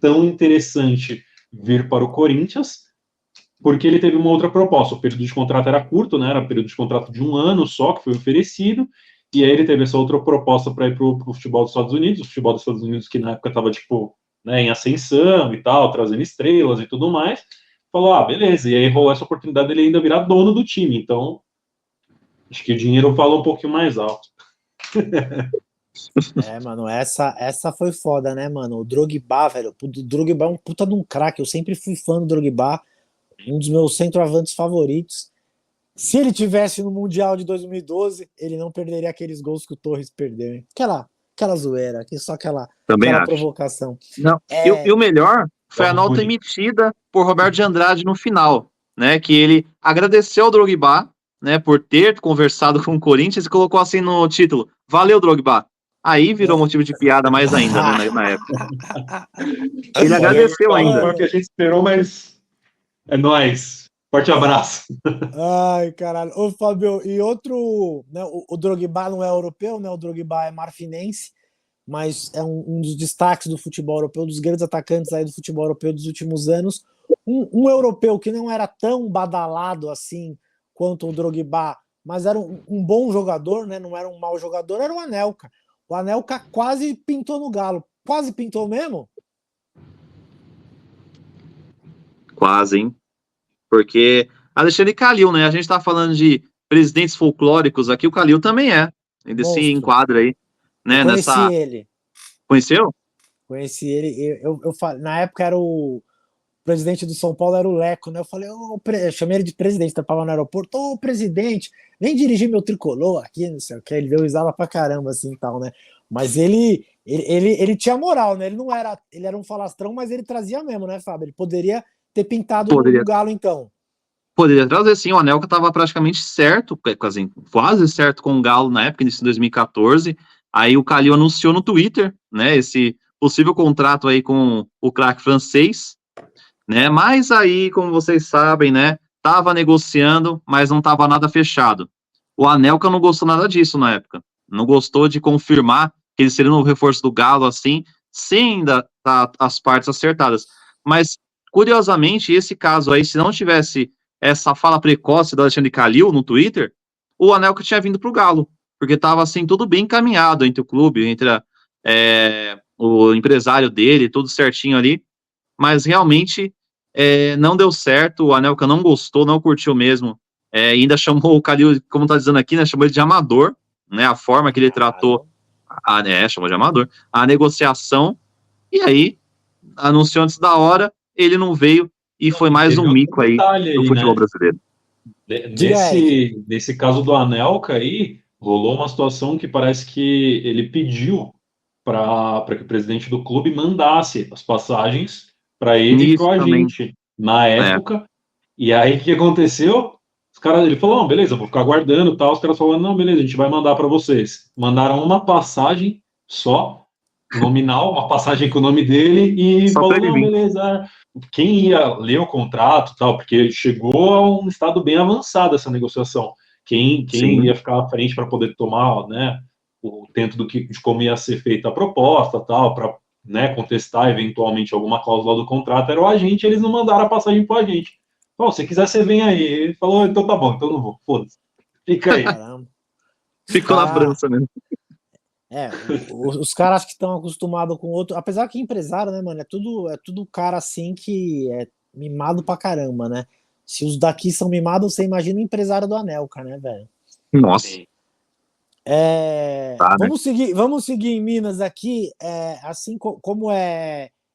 tão interessante vir para o Corinthians, porque ele teve uma outra proposta. O período de contrato era curto, né? Era um período de contrato de 1 ano só que foi oferecido, e aí ele teve essa outra proposta para ir para o futebol dos Estados Unidos, o futebol dos Estados Unidos que na época estava tipo, né, em ascensão e tal, trazendo estrelas e tudo mais. Falou, beleza, e aí rolou essa oportunidade dele ainda virar dono do time. Então, acho que o dinheiro fala um pouquinho mais alto.
Mano, essa foi foda, né, mano? O Drogba, velho. O Drogba é um puta de um craque. Eu sempre fui fã do Drogba, um dos meus centroavantes favoritos. Se ele tivesse no Mundial de 2012, ele não perderia aqueles gols que o Torres perdeu, hein? Aquela zoeira, só aquela provocação.
Não. E o melhor foi a nota emitida por Roberto de Andrade no final, né? Que ele agradeceu ao Drogba, né, por ter conversado com o Corinthians e colocou assim no título: valeu, Drogba. Aí virou motivo de piada mais ainda, né, na época. Ele agradeceu ainda.
Foi o que a gente esperou, mas é nóis. Forte abraço.
Ai, caralho. Ô, Fábio, e outro, né, o Drogba não é europeu, né? O Drogba é marfinense, mas é um dos destaques do futebol europeu, dos grandes atacantes aí do futebol europeu dos últimos anos. Um europeu que não era tão badalado assim quanto o Drogba, mas era um bom jogador, né? Não era um mau jogador, era o Anelka. O Anelka quase pintou no Galo. Quase pintou mesmo?
Quase, hein? Porque Alexandre Calil, né? A gente tá falando de presidentes folclóricos aqui, o Calil também é. Ele se enquadra aí, né?
Conheci ele.
Conheceu?
Conheci ele. Eu na época era o presidente do São Paulo, era o Leco, né? Eu falei, eu chamei ele de presidente, tapava no aeroporto, presidente, vem dirigir meu tricolor aqui, não sei o que. Ele deu risada pra caramba, assim e tal, né? Mas ele tinha moral, né? Ele era um falastrão, mas ele trazia mesmo, né, Fábio? Ele poderia ter pintado no Galo, então.
Poderia trazer, sim. O Anelka estava praticamente certo, quase certo com o Galo na época, início de 2014. Aí o Calil anunciou no Twitter, né, esse possível contrato aí com o craque francês, né? Mas aí, como vocês sabem, né, tava negociando, mas não tava nada fechado. O Anelka não gostou nada disso na época. Não gostou de confirmar que ele seria um reforço do Galo, assim, sem ainda as partes acertadas. Mas, curiosamente, esse caso aí, se não tivesse essa fala precoce do Alexandre Calil no Twitter, o Anelka tinha vindo pro Galo. porque estava assim, tudo bem encaminhado entre o clube, entre o empresário dele, tudo certinho ali, mas realmente não deu certo, o Anelka não gostou, não curtiu mesmo, ainda chamou o Calil, como tá dizendo aqui, né, chamou ele de amador, né, a forma que ele tratou, chamou de amador, a negociação, e aí, anunciou antes da hora, ele não veio, e foi mais
teve
um
outro
mico aí
detalhe
do
aí,
futebol
né?
brasileiro.
Diga, Eric.
Nesse caso do Anelka aí, rolou uma situação que parece que ele pediu para que o presidente do clube mandasse as passagens para ele e para
Nisso
o
também,
agente na
né,
época. E aí o que aconteceu? Os caras, ele falou, não, beleza, vou ficar aguardando, tal. Os caras falaram, não, beleza, a gente vai mandar para vocês. Mandaram uma passagem só, nominal, uma passagem com o nome dele e
só pra
falou,
ele
não,
vir.
beleza. Quem ia ler o contrato, tal, porque chegou a um estado bem avançado essa negociação. Quem
Sim,
ia ficar à frente para poder tomar, né, o dentro de como ia ser feita a proposta, tal, para, né, contestar eventualmente alguma cláusula do contrato, era o agente, eles não mandaram a passagem para o agente. Bom, se quiser, você vem aí. Ele falou, então tá bom, então não vou, foda-se. Fica aí.
Caramba. Os
ficou na
caras.
França mesmo.
Os caras que estão acostumados com outro. Apesar que empresário, né, mano? É tudo cara assim que é mimado pra caramba, né? Se os daqui são mimados, você imagina o empresário do Anelka, né, velho?
Nossa, tá, né?
Vamos seguir em Minas aqui, assim como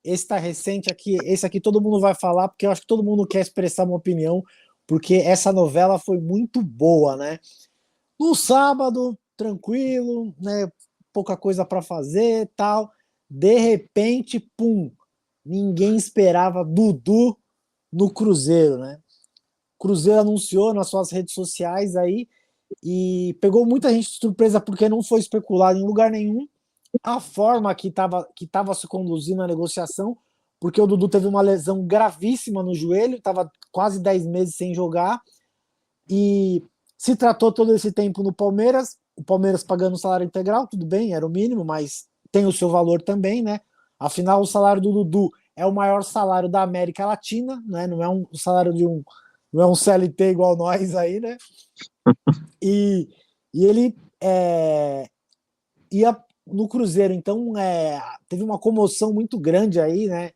esse tá recente aqui, esse aqui todo mundo vai falar, porque eu acho que todo mundo quer expressar uma opinião, porque essa novela foi muito boa, né? No sábado, tranquilo, né? Pouca coisa para fazer, tal. De repente, pum, ninguém esperava Dudu no Cruzeiro, né? O Cruzeiro anunciou nas suas redes sociais aí e pegou muita gente de surpresa porque não foi especulado em lugar nenhum a forma que tava se conduzindo a negociação, porque o Dudu teve uma lesão gravíssima no joelho, estava quase 10 meses sem jogar e se tratou todo esse tempo no Palmeiras, o Palmeiras pagando o salário integral, tudo bem, era o mínimo, mas tem o seu valor também, né? Afinal, o salário do Dudu é o maior salário da América Latina, né? Não é um salário não é um CLT igual nós aí, né? E ele ia no Cruzeiro, então teve uma comoção muito grande aí, né?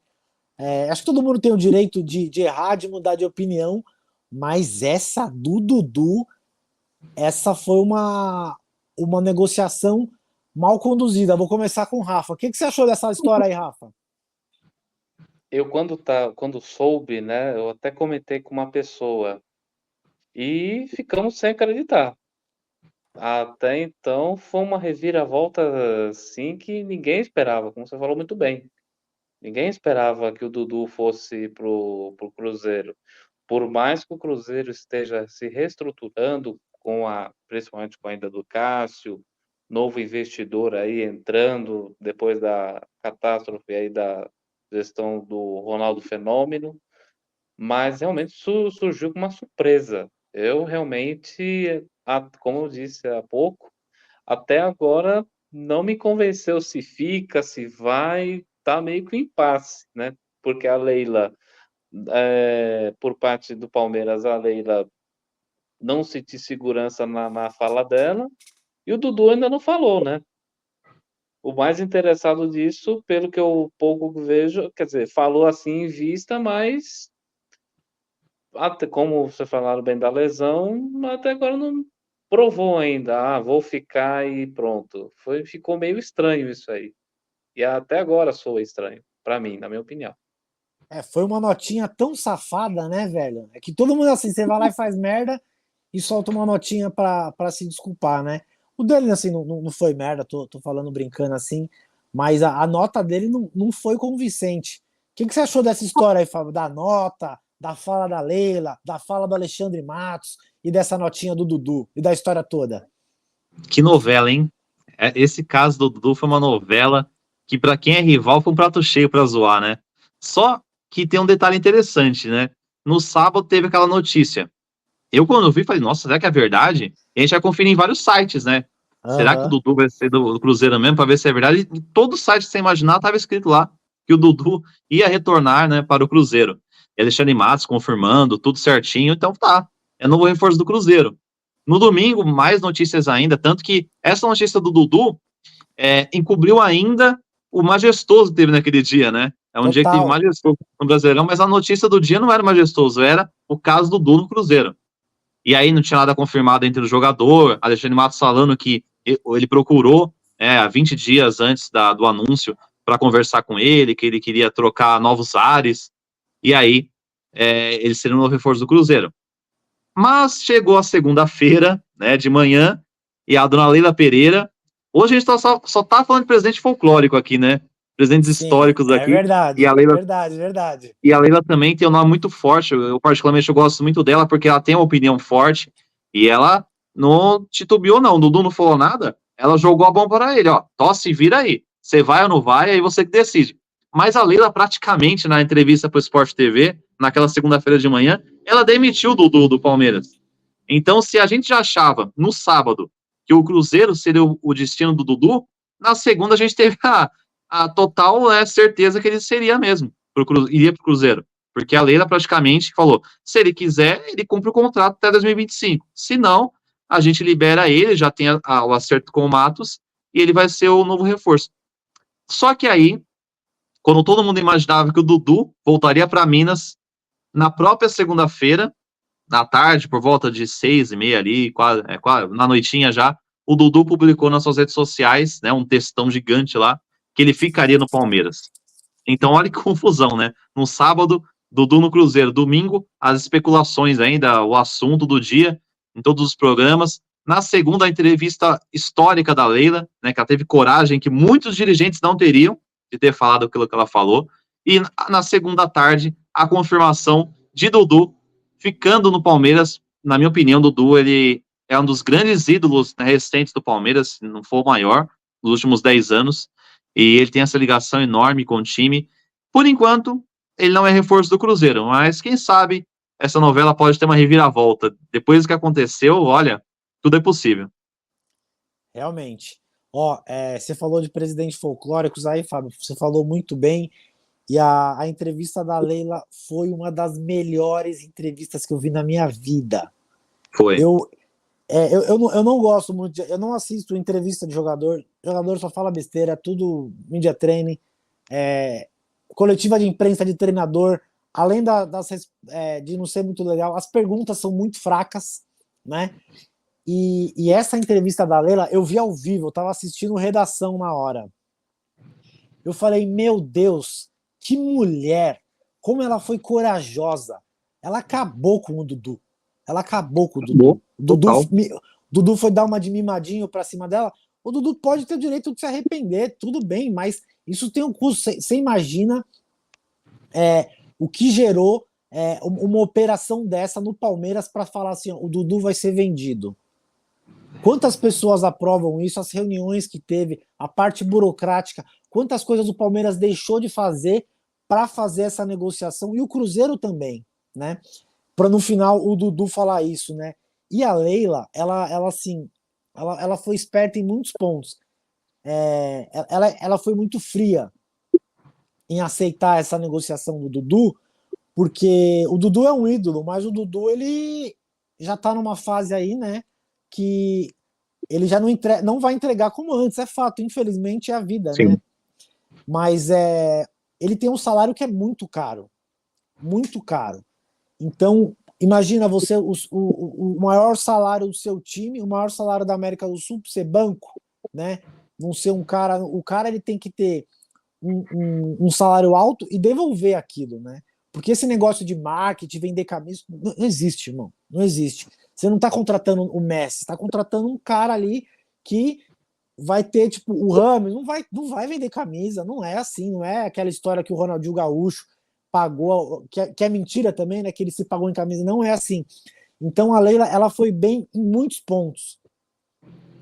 Acho que todo mundo tem o direito de errar, de mudar de opinião, mas essa do Dudu, essa foi uma negociação mal conduzida. Vou começar com o Rafa. O que você achou dessa história aí, Rafa?
Eu, quando soube, né, eu até comentei com uma pessoa e ficamos sem acreditar. Até então foi uma reviravolta assim que ninguém esperava, como você falou muito bem. Ninguém esperava que o Dudu fosse pro Cruzeiro. Por mais que o Cruzeiro esteja se reestruturando principalmente com a ida do Cássio, novo investidor aí entrando depois da catástrofe aí da gestão do Ronaldo Fenômeno, mas realmente surgiu com uma surpresa. Eu realmente, como eu disse há pouco, até agora não me convenceu se fica, se vai, tá meio que um impasse, né? Porque a Leila, por parte do Palmeiras, a Leila não senti segurança na fala dela, e o Dudu ainda não falou, né? O mais interessado disso, pelo que eu pouco vejo, quer dizer, falou assim em vista, mas até como você falaram bem da lesão, até agora não provou ainda. Ah, vou ficar e pronto. Ficou meio estranho isso aí. E até agora soa estranho, para mim, na minha opinião.
Foi uma notinha tão safada, né, velho? É que todo mundo assim, você vai lá e faz merda e solta uma notinha pra se desculpar, né? O dele, assim, não foi merda, tô falando brincando assim, mas a nota dele não foi convincente. O que você achou dessa história aí, Fábio? Da nota, da fala da Leila, da fala do Alexandre Matos e dessa notinha do Dudu e da história toda?
Que novela, hein? Esse caso do Dudu foi uma novela que, pra quem é rival, foi um prato cheio pra zoar, né? Só que tem um detalhe interessante, né? No sábado teve aquela notícia. Eu, quando vi, falei, nossa, será que é verdade? E a gente vai conferir em vários sites, né? Será que o
Aham.
Dudu vai ser do Cruzeiro mesmo, para ver se é verdade? E todo site que você imaginar estava escrito lá que o Dudu ia retornar, né, para o Cruzeiro. E Alexandre Matos confirmando, tudo certinho, então tá. É novo reforço do Cruzeiro. No domingo, mais notícias ainda, tanto que essa notícia do Dudu encobriu ainda o majestoso que teve naquele dia, né? É um dia que teve
Total.
majestoso no Brasileirão, mas a notícia do dia não era majestoso, era o caso do Dudu no Cruzeiro. E aí não tinha nada confirmado entre o jogador, Alexandre Matos falando que ele procurou há 20 dias antes do anúncio para conversar com ele, que ele queria trocar novos ares, e aí ele seria o novo reforço do Cruzeiro. Mas chegou a segunda-feira, né, de manhã, e a dona Leila Pereira, hoje a gente só tá falando de presidente folclórico aqui, né, presidentes
Sim,
históricos
é
aqui, e
verdade,
a
é
Leila
verdade, é verdade.
e a Leila também tem um nome muito forte. Eu particularmente, eu gosto muito dela porque ela tem uma opinião forte e ela não titubeou, não. O Dudu não falou nada. Ela jogou a bomba para ele, ó. Tosse, vira aí. Você vai ou não vai, aí você que decide. Mas a Leila, praticamente, na entrevista para o Sport TV, naquela segunda-feira de manhã, ela demitiu o Dudu do Palmeiras. Então, se a gente já achava, no sábado, que o Cruzeiro seria o destino do Dudu, na segunda a gente teve a total certeza que ele seria mesmo. Iria para o Cruzeiro. Porque a Leila praticamente falou: se ele quiser, ele cumpre o contrato até 2025. Se não, a gente libera ele, já tem o acerto com o Matos, e ele vai ser o novo reforço. Só que aí, quando todo mundo imaginava que o Dudu voltaria para Minas na própria segunda-feira, na tarde, por volta de 6h30 ali, quase, na noitinha já, o Dudu publicou nas suas redes sociais, né, um textão gigante lá, que ele ficaria no Palmeiras. Então, olha que confusão, né? No sábado, Dudu no Cruzeiro. Domingo, as especulações ainda, o assunto do dia, em todos os programas. Na segunda, a entrevista histórica da Leila, né? Que ela teve coragem que muitos dirigentes não teriam de ter falado aquilo que ela falou. E na segunda tarde, a confirmação de Dudu ficando no Palmeiras. Na minha opinião, Dudu, ele é um dos grandes ídolos, né, recentes do Palmeiras, se não for o maior, nos últimos 10 anos. E ele tem essa ligação enorme com o time. Por enquanto, ele não é reforço do Cruzeiro, mas quem sabe essa novela pode ter uma reviravolta. Depois do que aconteceu, olha, tudo é possível.
Realmente. Ó, você falou de presidentes folclóricos aí, Fábio, você falou muito bem. E a entrevista da Leila foi uma das melhores entrevistas que eu vi na minha vida.
Foi.
Eu não gosto muito, eu não assisto entrevista de jogador. Jogador só fala besteira, é tudo media training, coletiva de imprensa de treinador. Além de não ser muito legal, as perguntas são muito fracas, né? E essa entrevista da Leila, eu vi ao vivo, eu tava assistindo Redação na hora. Eu falei, meu Deus, que mulher, como ela foi corajosa. Ela acabou com o Dudu. Ela acabou com o Dudu. O Dudu foi dar uma de mimadinho pra cima dela. O Dudu pode ter o direito de se arrepender, tudo bem, mas isso tem um custo. Você imagina o que gerou uma operação dessa no Palmeiras para falar assim, ó, o Dudu vai ser vendido. Quantas pessoas aprovam isso, as reuniões que teve, a parte burocrática, quantas coisas o Palmeiras deixou de fazer para fazer essa negociação, e o Cruzeiro também, né? Para no final o Dudu falar isso, né? E a Leila, ela foi esperta em muitos pontos. Ela foi muito fria em aceitar essa negociação do Dudu, porque o Dudu é um ídolo, mas o Dudu ele já tá numa fase aí, né? Que ele já não vai entregar como antes, é fato, infelizmente é a vida,
Sim.
né? Mas ele tem um salário que é muito caro, muito caro. Então, imagina você, o maior salário do seu time, o maior salário da América do Sul, ser banco, né? Não ser um cara. O cara ele tem que ter um salário alto e devolver aquilo, né? Porque esse negócio de marketing, vender camisa, não existe, irmão. Não existe. Você não tá contratando o Messi, tá contratando um cara ali que vai ter, tipo, o Rames, não vai vender camisa, não é assim, não é aquela história que o Ronaldinho Gaúcho pagou, que é mentira também, né, que ele se pagou em camisa, não é assim. Então a Leila, ela foi bem em muitos pontos.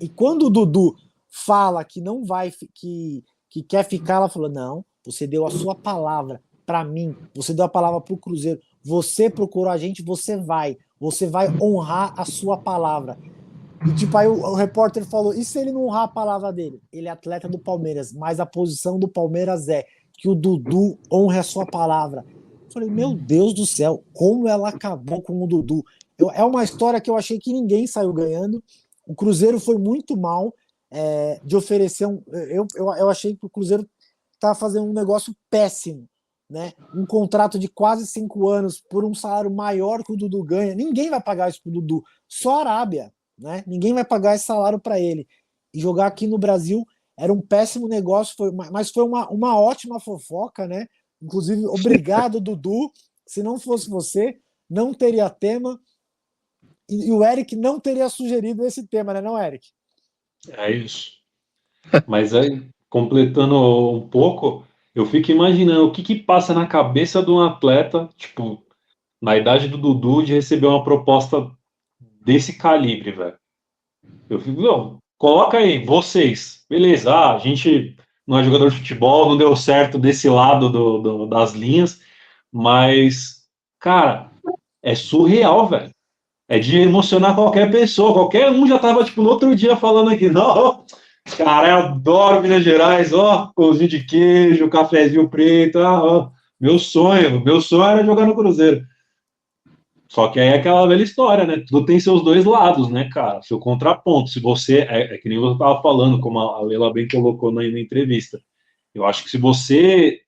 E quando o Dudu fala que não vai, que quer ficar, ela falou, não, você deu a sua palavra para mim, você deu a palavra pro Cruzeiro, você procurou a gente, você vai honrar a sua palavra. E tipo, aí o repórter falou, e se ele não honrar a palavra dele? Ele é atleta do Palmeiras, mas a posição do Palmeiras é que o Dudu honre a sua palavra. Eu falei, meu Deus do céu, como ela acabou com o Dudu. É uma história que eu achei que ninguém saiu ganhando. O Cruzeiro foi muito mal de oferecer eu achei que o Cruzeiro estava fazendo um negócio péssimo, né? Um contrato de quase 5 anos por um salário maior que o Dudu ganha. Ninguém vai pagar isso pro Dudu, só a Arábia, né? Ninguém vai pagar esse salário para ele. E jogar aqui no Brasil era um péssimo negócio, mas foi uma ótima fofoca, né? Inclusive, obrigado, Dudu. Se não fosse você, não teria tema. E o Eric não teria sugerido esse tema, né, não, Eric?
É isso. Mas aí, completando um pouco, eu fico imaginando o que que passa na cabeça de um atleta, tipo, na idade do Dudu, de receber uma proposta desse calibre, velho. Eu fico, não, coloca aí, vocês. Beleza, a gente não é jogador de futebol, não deu certo desse lado das linhas, mas, cara, é surreal, velho. É de emocionar qualquer pessoa. Qualquer um já tava, tipo, no outro dia falando aqui, não, cara, eu adoro Minas Gerais, ó, pãozinho de queijo, cafezinho preto, ó, meu sonho era jogar no Cruzeiro. Só que aí é aquela velha história, né? Tudo tem seus dois lados, né, cara? Seu contraponto. Se você, é que nem eu tava falando, como a Leila bem colocou na entrevista. Eu acho que se você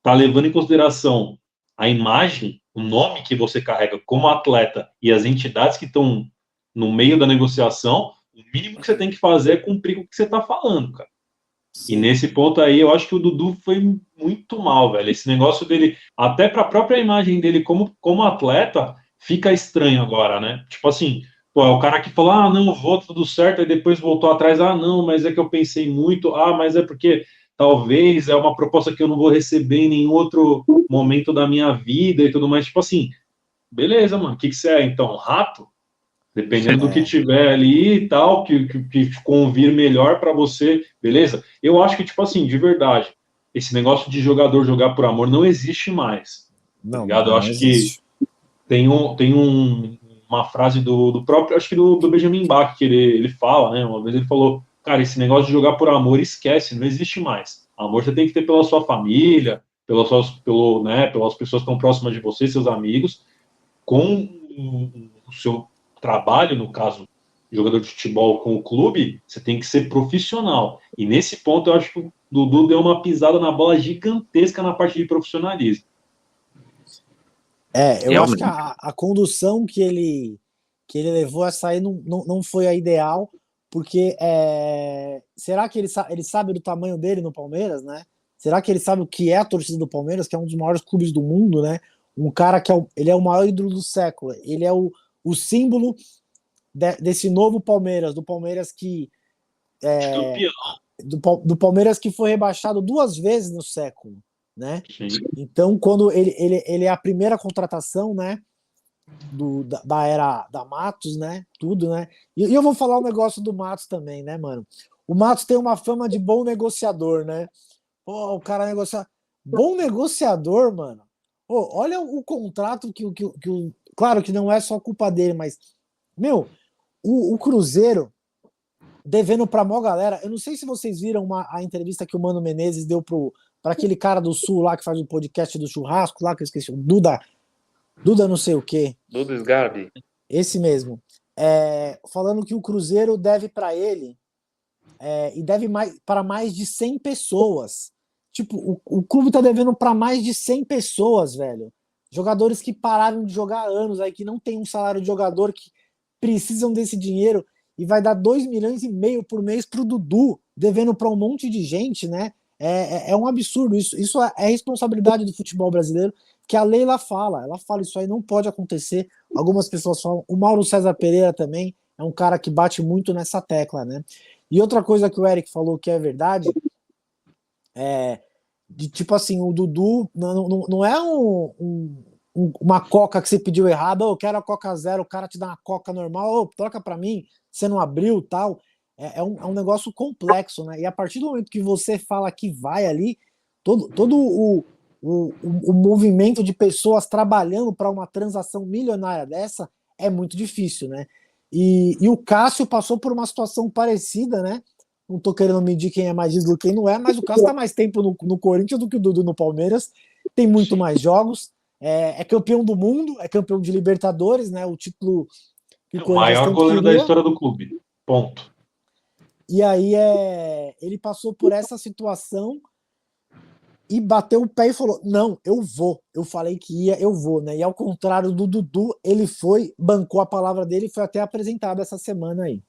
tá levando em consideração a imagem, o nome que você carrega como atleta e as entidades que estão no meio da negociação, o mínimo que você tem que fazer é cumprir com o que você está falando, cara. E nesse ponto aí, eu acho que o Dudu foi muito mal, velho. Esse negócio dele, até para a própria imagem dele como atleta, fica estranho agora, né? Tipo assim, pô, é o cara que falou, ah, não, vou, tudo certo, aí depois voltou atrás, ah, não, mas é que eu pensei muito, ah, mas é porque talvez é uma proposta que eu não vou receber em nenhum outro momento da minha vida e tudo mais. Tipo assim, beleza, mano, o que você é, então? Um rato? Dependendo do que tiver ali e tal, que convir melhor para você, beleza? Eu acho que, tipo assim, de verdade, esse negócio de jogador jogar por amor não existe mais, tá
Não,
ligado? Eu
não
acho que
existe.
uma frase do próprio, acho que do Benjamin Bach, que ele fala, né? Uma vez ele falou, cara, esse negócio de jogar por amor, esquece, não existe mais. Amor você tem que ter pela sua família, pelas pessoas que estão próximas de você, seus amigos, com o seu trabalho, no caso, jogador de futebol com o clube, você tem que ser profissional. E nesse ponto eu acho que o Dudu deu uma pisada na bola gigantesca na parte de profissionalismo.
Eu acho que a condução que ele levou essa aí não foi a ideal, porque será que ele sabe do tamanho dele no Palmeiras, né? Será que ele sabe o que é a torcida do Palmeiras, que é um dos maiores clubes do mundo, né? Um cara que ele é o maior ídolo do século, ele é o símbolo desse novo Palmeiras, do Palmeiras que do Palmeiras que foi rebaixado 2 vezes no século, né?
Sim.
Então, quando ele é a primeira contratação, né? Da era da Matos, né? Tudo, né? E eu vou falar um negócio do Matos também, né, mano? O Matos tem uma fama de bom negociador, né? Pô, o cara negocia. Bom negociador, mano. Pô, olha o contrato claro que não é só culpa dele, mas, meu, o Cruzeiro devendo pra mó galera. Eu não sei se vocês viram a entrevista que o Mano Menezes deu para aquele cara do Sul lá que faz o podcast do churrasco lá, que eu esqueci, o Duda não sei o quê.
Dudu Sgarbi.
Esse mesmo. Falando que o Cruzeiro deve para ele e deve para mais de 100 pessoas. Tipo, o clube tá devendo para mais de 100 pessoas, velho. Jogadores que pararam de jogar há anos aí, que não tem um salário de jogador, que precisam desse dinheiro, e vai dar 2,5 milhões por mês pro Dudu, devendo para um monte de gente, né? É um absurdo. Isso é responsabilidade do futebol brasileiro, que a Leila fala. Ela fala, isso aí não pode acontecer. Algumas pessoas falam. O Mauro César Pereira também é um cara que bate muito nessa tecla, né? E outra coisa que o Eric falou que é verdade, de tipo assim, o Dudu não é uma coca que você pediu errado, eu quero a Coca Zero, o cara te dá uma Coca normal, troca para mim, você não abriu, tal. É um negócio complexo, né? E a partir do momento que você fala que vai ali, todo o movimento de pessoas trabalhando para uma transação milionária dessa é muito difícil, né? E o Cássio passou por uma situação parecida, né? Não tô querendo medir quem é mais ídolo, quem não é, mas o Cássio tá mais tempo no Corinthians do que o Dudu no Palmeiras, tem muito mais jogos, é campeão do mundo, é campeão de Libertadores, né? O título que o
O
Corinthians
maior
tanto
goleiro da
queria.
história do clube. Ponto.
E aí ele passou por essa situação e bateu o pé e falou: não, eu vou. Eu falei que ia, eu vou, né? E ao contrário do Dudu, ele foi, bancou a palavra dele e foi até apresentado essa semana aí.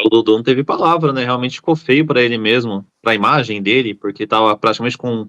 O Dudu não teve palavra, né? Realmente ficou feio para ele mesmo, para a imagem dele, porque tava praticamente com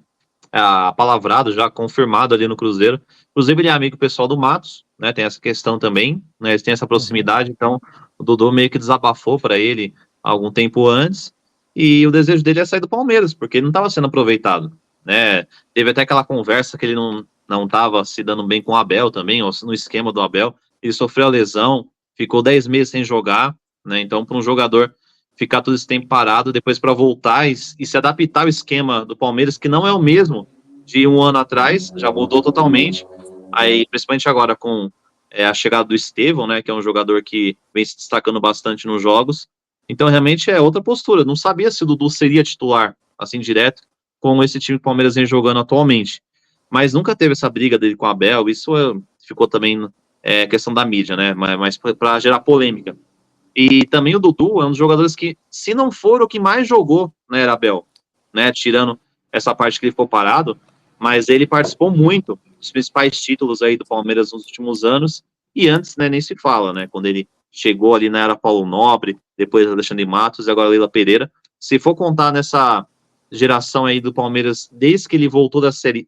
palavrado já, confirmado ali no Cruzeiro. Inclusive, ele é amigo pessoal do Matos, né? Tem essa questão também, né? Eles têm essa proximidade, então o Dudu meio que desabafou para ele algum tempo antes, e o desejo dele é sair do Palmeiras, porque ele não estava sendo aproveitado, né? Teve até aquela conversa que ele não estava se dando bem com o Abel também, ou no esquema do Abel. Ele sofreu a lesão, ficou 10 meses sem jogar, né? Então, para um jogador ficar todo esse tempo parado, depois para voltar e se adaptar ao esquema do Palmeiras, que não é o mesmo de um ano atrás, já mudou totalmente. Aí, principalmente agora com a chegada do Estevão, né, que é um jogador que vem se destacando bastante nos jogos. Então, realmente é outra postura. Não sabia se o Dudu seria titular, assim, direto, com esse time que o Palmeiras vem jogando atualmente. Mas nunca teve essa briga dele com o Abel, isso ficou também questão da mídia, né, mas para gerar polêmica. E também o Dudu é um dos jogadores que, se não for o que mais jogou na era Abel, né, tirando essa parte que ele ficou parado, mas ele participou muito dos principais títulos aí do Palmeiras nos últimos anos, e antes, né, nem se fala, né, quando ele chegou ali na era Paulo Nobre, depois Alexandre Matos e agora Leila Pereira. Se for contar nessa geração aí do Palmeiras, desde que ele voltou da série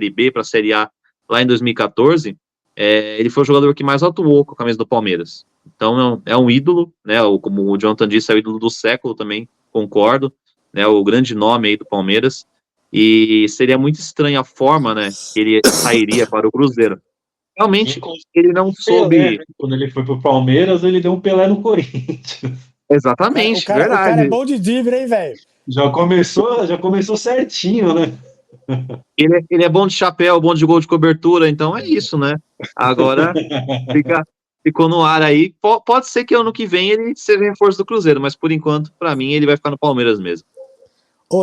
B para a Série A lá em 2014, ele foi o jogador que mais atuou com a camisa do Palmeiras. Então é um ídolo, né? Como o Jonathan disse, é o ídolo do século também, concordo, né? O grande nome aí do Palmeiras. E seria muito estranha a forma, né, que ele sairia para o Cruzeiro. Realmente,
Inclusive,
ele não
Pelé,
soube.
né? Quando ele foi pro Palmeiras, ele deu um Pelé no Corinthians.
Exatamente,
O cara é
verdade.
bom de drible, hein, velho?
Já começou certinho, né?
Ele é bom de chapéu, bom de gol de cobertura, então é isso, né? Agora ficou no ar aí. Pode ser que ano que vem ele seja reforço do Cruzeiro, mas por enquanto, para mim, ele vai ficar no Palmeiras mesmo.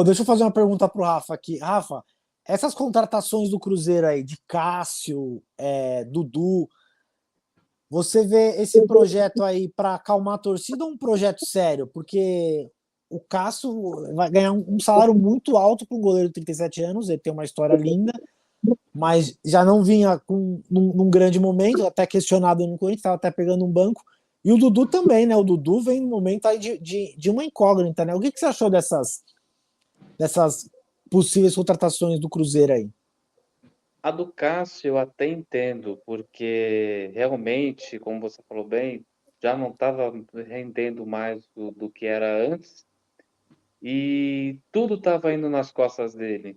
Deixa eu fazer uma pergunta pro Rafa aqui. Rafa, essas contratações do Cruzeiro aí, de Cássio, Dudu, você vê esse projeto aí para acalmar a torcida ou um projeto sério? Porque o Cássio vai ganhar um salário muito alto para um goleiro de 37 anos, ele tem uma história linda, mas já não vinha num grande momento, até questionado no Corinthians, estava até pegando um banco. E o Dudu também, né? O Dudu vem num momento aí de uma incógnita, né? O que você achou dessas possíveis contratações do Cruzeiro aí?
A do Cássio eu até entendo, porque realmente, como você falou bem, já não estava rendendo mais do que era antes e tudo estava indo nas costas dele,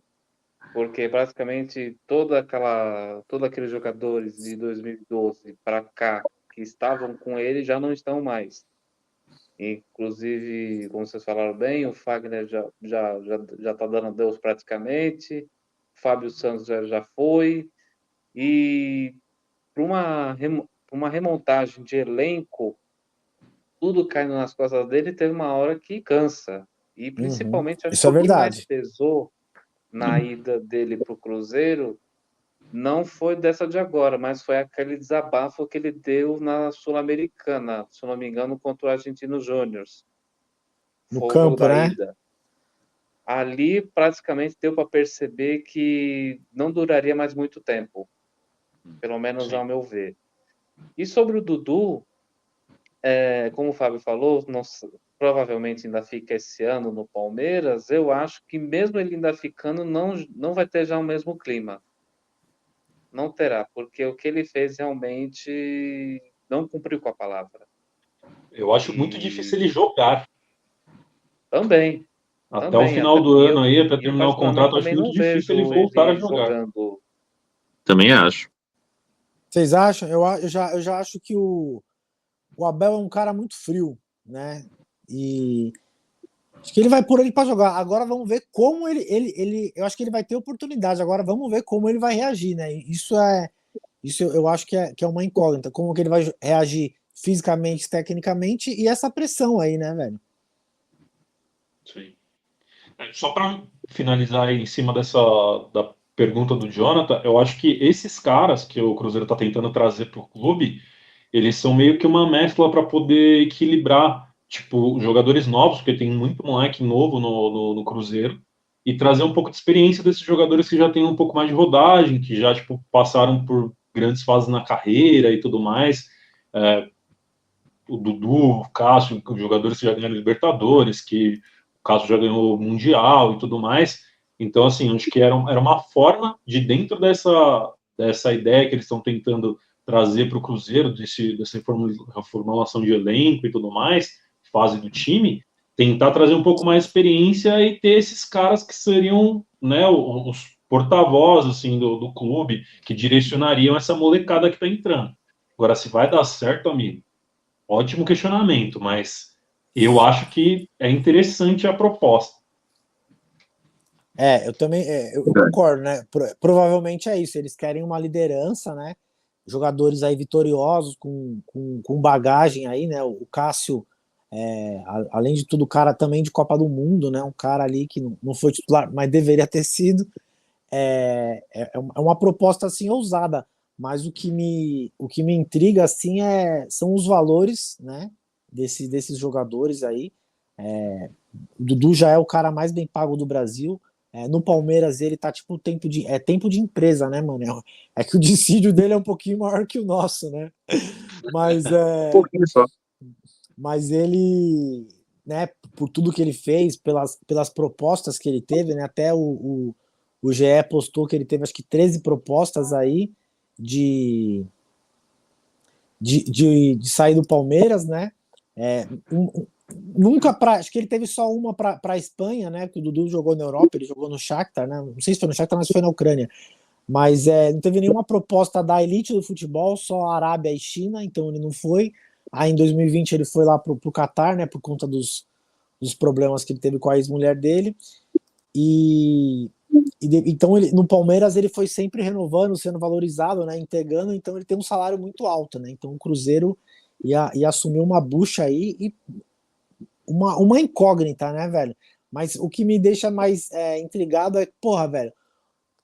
porque basicamente todos aqueles jogadores de 2012 para cá que estavam com ele já não estão mais. Inclusive, como vocês falaram bem, o Fagner já está dando adeus praticamente, Fábio Santos já foi, e para uma remontagem de elenco, tudo caindo nas costas dele, teve uma hora que cansa. E principalmente, acho
Isso
que
é
o que mais
verdade.
pesou na ida dele para o Cruzeiro não foi dessa de agora, mas foi aquele desabafo que ele deu na Sul-Americana, se não me engano, contra o Argentino Júnior.
No
Foi o jogo
campo,
da
né?
ida. Ali, praticamente, deu para perceber que não duraria mais muito tempo, pelo menos ao meu ver. E sobre o Dudu, como o Fábio falou, provavelmente ainda fica esse ano no Palmeiras. Eu acho que mesmo ele ainda ficando, não vai ter já o mesmo clima. Não terá, porque o que ele fez realmente não cumpriu com a palavra.
Eu acho muito difícil
E
ele jogar.
também,
Até o final
até,
do ano aí, até
e eu
terminar o
particularmente
contrato, eu acho
também
muito
não
difícil ele
vejo
voltar a
ele
jogar.
jogando.
Também acho.
Vocês acham? Eu já acho que o Abel é um cara muito frio, né? E acho que ele vai por ele para jogar. Agora vamos ver como ele. Eu acho que ele vai ter oportunidade. Agora vamos ver como ele vai reagir, né? Isso eu acho que é uma incógnita. Como que ele vai reagir fisicamente, tecnicamente e essa pressão aí, né, velho?
Sim. Só para finalizar aí em cima pergunta do Jonathan, eu acho que esses caras que o Cruzeiro está tentando trazer para o clube, eles são meio que uma mescla para poder equilibrar, tipo, jogadores novos, porque tem muito moleque novo no Cruzeiro, e trazer um pouco de experiência desses jogadores que já têm um pouco mais de rodagem, que já, tipo, passaram por grandes fases na carreira e tudo mais. O Dudu, o Cássio, os jogadores que já ganharam Libertadores, que o Cássio já ganhou o Mundial e tudo mais. Então, assim, acho que era uma forma de, dentro dessa ideia que eles estão tentando trazer para o Cruzeiro, dessa reformulação de elenco e tudo mais, fase do time, tentar trazer um pouco mais de experiência e ter esses caras que seriam, né, os porta-voz assim, do clube, que direcionariam essa molecada que está entrando. Agora, se vai dar certo, amigo, ótimo questionamento, mas eu acho que é interessante a proposta.
Eu também eu concordo, né? Provavelmente é isso. Eles querem uma liderança, né? Jogadores aí vitoriosos, com bagagem aí, né? O Cássio, além de tudo, cara também de Copa do Mundo, né? Um cara ali que não foi titular, mas deveria ter sido. É uma proposta assim ousada, mas o que me intriga assim são os valores, né? Desses jogadores aí. O Dudu já é o cara mais bem pago do Brasil. No Palmeiras ele tá tipo tempo de empresa, né, mano? É que o dissídio dele é um pouquinho maior que o nosso, né? Mas
Um pouquinho só.
mas ele, né, por tudo que ele fez, pelas propostas que ele teve, né? Até o GE postou que ele teve acho que 13 propostas aí de sair do Palmeiras, né? Nunca acho que ele teve só uma para a Espanha, né? Que o Dudu jogou na Europa, ele jogou no Shakhtar, né? Não sei se foi no Shakhtar, mas foi na Ucrânia. Mas não teve nenhuma proposta da elite do futebol, só Arábia e China, então ele não foi. Aí em 2020 ele foi lá pro Catar, né? Por conta dos problemas que ele teve com a ex-mulher dele. Então no Palmeiras ele foi sempre renovando, sendo valorizado, né? Entregando, então ele tem um salário muito alto, né? Então o Cruzeiro ia assumir uma bucha aí e uma incógnita, né, velho? Mas o que me deixa mais intrigado é, porra, velho,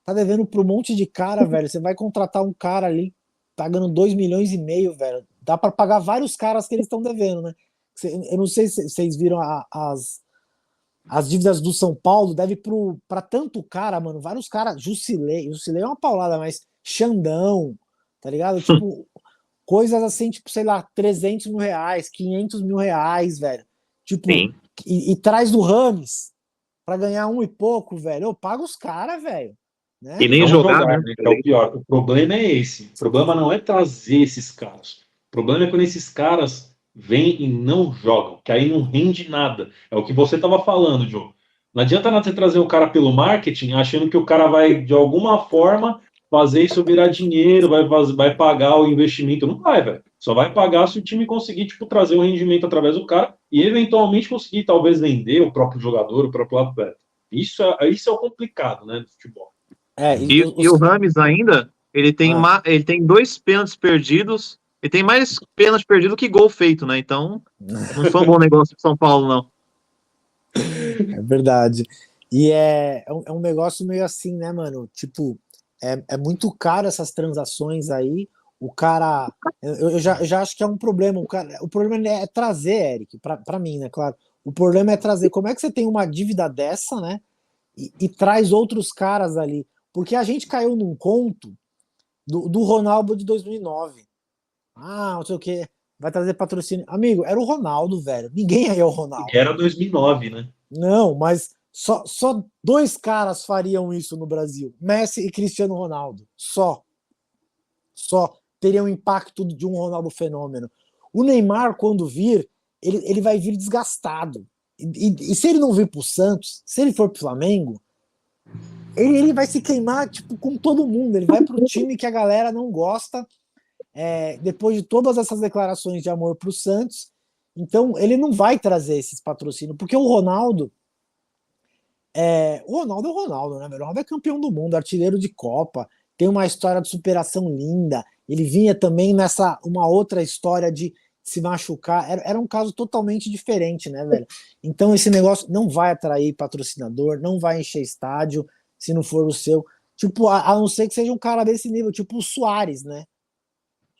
tá devendo pra um monte de cara, velho. Você vai contratar um cara ali pagando 2,5 milhões, velho. Dá pra pagar vários caras que eles estão devendo, né? Eu não sei se vocês viram as dívidas do São Paulo, deve pra tanto cara, mano. Vários caras, Jusilei é uma paulada, mas Xandão, tá ligado? Tipo, coisas assim, tipo, sei lá, 300 mil reais, 500 mil reais, velho. Tipo,
Sim.
e traz do Rames pra ganhar um e pouco, velho. Eu pago os caras, velho. Né?
E nem
Não
jogar, né?
Que é o pior. O problema é esse. O problema não é trazer esses caras. O problema é quando esses caras vêm e não jogam, que aí não rende nada. É o que você estava falando, Joe. Não adianta nada você trazer o cara pelo marketing, achando que o cara vai, de alguma forma, fazer isso virar dinheiro, vai pagar o investimento. Não vai, velho. Só vai pagar se o time conseguir, tipo, trazer o rendimento através do cara e, eventualmente, conseguir, talvez, vender o próprio jogador, o próprio atleta. Isso é o complicado, né, do futebol.
E o Rames ainda, ele tem 2 pênaltis perdidos, e tem mais pênalti perdido que gol feito, né? Então, não foi um bom negócio pro São Paulo, não.
É verdade. E é um negócio meio assim, né, mano? Tipo, é muito caro essas transações aí. O cara. Eu já acho que é um problema. O problema é trazer, Eric, pra mim, né? Claro. O problema é trazer. Como é que você tem uma dívida dessa, né? E traz outros caras ali? Porque a gente caiu num conto do Ronaldo de 2009. Não sei o quê. Vai trazer patrocínio. Amigo, era o Ronaldo, velho. Ninguém aí é o Ronaldo.
Era 2009, né?
Não, mas só 2 caras fariam isso no Brasil: Messi e Cristiano Ronaldo. Só teriam impacto de um Ronaldo fenômeno. O Neymar, quando vir, ele vai vir desgastado. E se ele não vir pro Santos, se ele for pro Flamengo, ele vai se queimar tipo, com todo mundo. Ele vai pro time que a galera não gosta, depois de todas essas declarações de amor pro Santos. Então, ele não vai trazer esses patrocínios, porque o Ronaldo é o Ronaldo, né? O Ronaldo é campeão do mundo, artilheiro de Copa, tem uma história de superação linda. Ele vinha também nessa uma outra história de se machucar. Era um caso totalmente diferente, né, velho? Então esse negócio não vai atrair patrocinador, não vai encher estádio, se não for o seu. Tipo, a não ser que seja um cara desse nível, tipo o Suárez, né?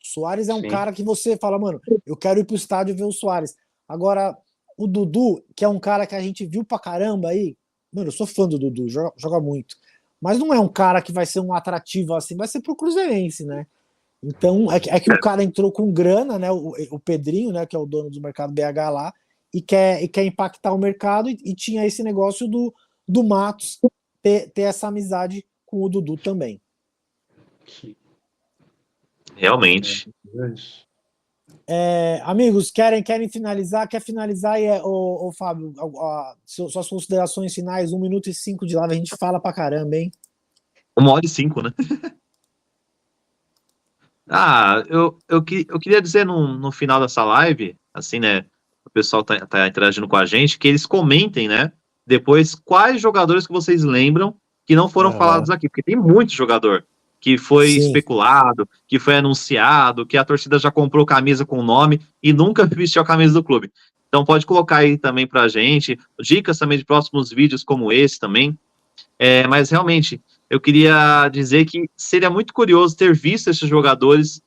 O Suárez é um
Sim.
cara que você fala, mano, eu quero ir pro estádio ver o Suárez. Agora, o Dudu, que é um cara que a gente viu pra caramba aí, mano, eu sou fã do Dudu, joga muito. Mas não é um cara que vai ser um atrativo assim, vai ser pro Cruzeirense, né? Então, é que o cara entrou com grana, né? O Pedrinho, né? Que é o dono do mercado BH lá, e quer impactar o mercado, e tinha esse negócio do Matos ter essa amizade com o Dudu também.
Realmente.
Amigos, querem finalizar? Quer finalizar aí, ô Fábio? Suas considerações finais, 1 minuto e 5 de live, a gente fala pra caramba, hein?
1h05, né? Eu queria dizer no final dessa live, assim, né? O pessoal tá interagindo com a gente, que eles comentem, né? Depois, quais jogadores que vocês lembram que não foram falados aqui, porque tem muito jogador que foi
Sim.
especulado, que foi anunciado, que a torcida já comprou camisa com o nome e nunca vestiu a camisa do clube. Então pode colocar aí também pra gente, dicas também de próximos vídeos como esse também. Mas realmente, eu queria dizer que seria muito curioso ter visto esses jogadores,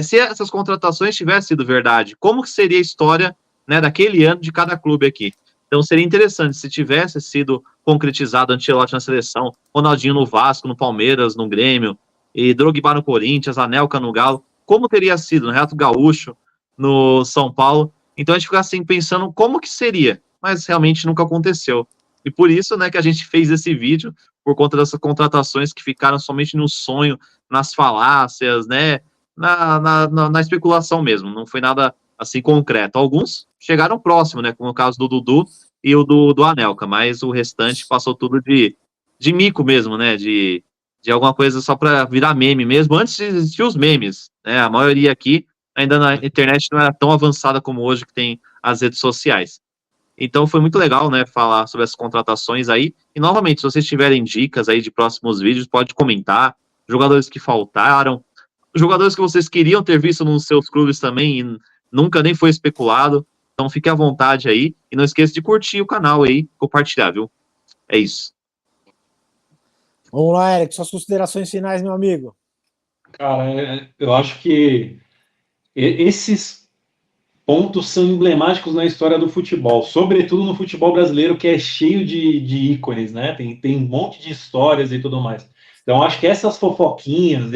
se essas contratações tivessem sido verdade, como que seria a história, né, daquele ano de cada clube aqui. Então seria interessante se tivesse sido concretizado Ancelotti na seleção, Ronaldinho no Vasco, no Palmeiras, no Grêmio, e Drogba no Corinthians, Anelka no Galo, como teria sido no Renato Gaúcho, no São Paulo. Então a gente fica assim pensando como que seria, mas realmente nunca aconteceu. E por isso, né, que a gente fez esse vídeo, por conta dessas contratações que ficaram somente no sonho, nas falácias, né, na especulação mesmo, não foi nada assim concreto. Alguns chegaram próximo, né, como o caso do Dudu e o do Anelka, mas o restante passou tudo de mico mesmo, né, de alguma coisa só para virar meme mesmo, antes de existir os memes, né, a maioria aqui ainda na internet não era tão avançada como hoje que tem as redes sociais. Então foi muito legal, né, falar sobre essas contratações aí. E novamente, se vocês tiverem dicas aí de próximos vídeos, pode comentar. Jogadores que faltaram, jogadores que vocês queriam ter visto nos seus clubes também e nunca nem foi especulado. Então fique à vontade aí. E não esqueça de curtir o canal aí, compartilhar, viu? É isso.
Vamos lá, Eric, suas considerações finais, meu amigo.
Cara, eu acho que esses pontos são emblemáticos na história do futebol, sobretudo no futebol brasileiro, que é cheio de ícones, né? Tem um monte de histórias e tudo mais. Então, acho que essas fofoquinhas,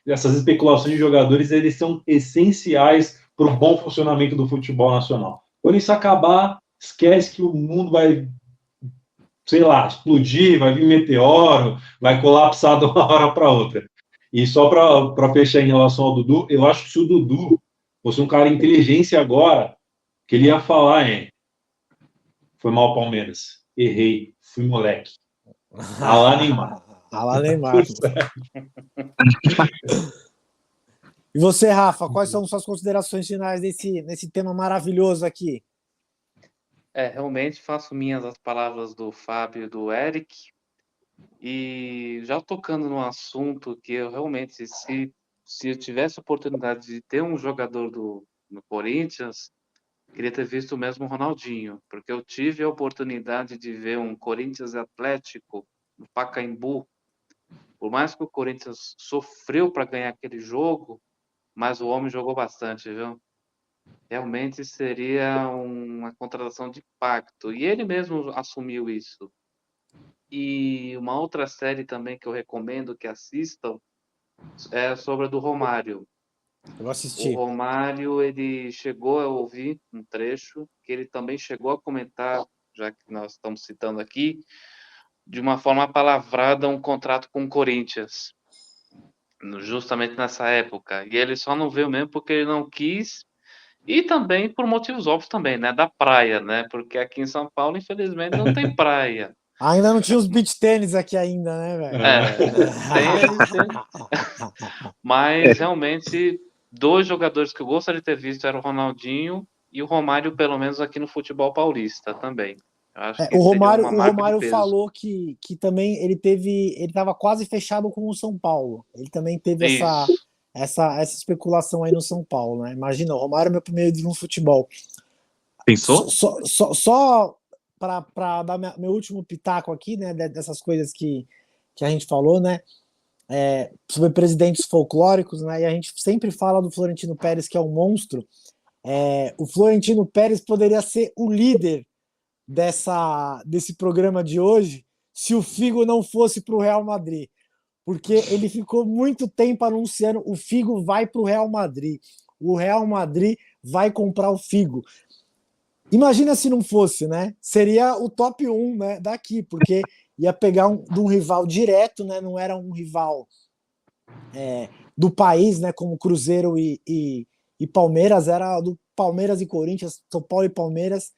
essas especulações de jogadores, eles são essenciais para o bom funcionamento do futebol nacional. Quando isso acabar, esquece que o mundo vai, sei lá, explodir, vai vir meteoro, vai colapsar de uma hora para outra. E só para fechar em relação ao Dudu, eu acho que se o Dudu fosse um cara inteligente agora, que ele ia falar, foi mal Palmeiras, errei, fui moleque. Alá Neymar.
Alá Neymar. E você, Rafa, quais são suas considerações finais nesse tema maravilhoso aqui?
Realmente faço minhas as palavras do Fábio e do Eric. E já tocando no assunto que eu realmente, se eu tivesse a oportunidade de ter um jogador no Corinthians, queria ter visto o mesmo Ronaldinho, porque eu tive a oportunidade de ver um Corinthians Atlético no Pacaembu. Por mais que o Corinthians sofreu para ganhar aquele jogo, mas o homem jogou bastante, viu? Realmente seria uma contratação de impacto. E ele mesmo assumiu isso. E uma outra série também que eu recomendo que assistam é sobre a do Romário.
Eu vou
O
assistir.
Romário, ele chegou a ouvir um trecho que ele também chegou a comentar, já que nós estamos citando aqui, de uma forma palavrada um contrato com o Corinthians, justamente nessa época. E ele só não veio mesmo porque ele não quis, e também por motivos óbvios também, né, da praia, né, porque aqui em São Paulo, infelizmente, não tem praia.
Ainda não tinha os beach tênis aqui ainda, né, velho?
Mas realmente, 2 jogadores que eu gostaria de ter visto eram o Ronaldinho e o Romário, pelo menos aqui no futebol paulista também. Eu acho que
O
seria uma
Romário,
marca de peso.
falou que também ele estava quase fechado com o São Paulo. Ele também teve
Isso.
essa especulação aí no São Paulo, né? Imagina, o Romário é meu primeiro ídolo no futebol.
Pensou?
Só para dar meu último pitaco aqui, né? Dessas coisas que que a gente falou, né? Sobre presidentes folclóricos, né? E a gente sempre fala do Florentino Pérez, que é um monstro. O Florentino Pérez poderia ser o líder desse programa de hoje se o Figo não fosse para o Real Madrid, porque ele ficou muito tempo anunciando: o Figo vai para o Real Madrid, o Real Madrid vai comprar o Figo. Imagina se não fosse, né? Seria o top 1, né, daqui, porque ia pegar de um rival direto, né? Não era um rival do país, né? Como Cruzeiro e Palmeiras, era do Palmeiras e Corinthians, São Paulo e Palmeiras.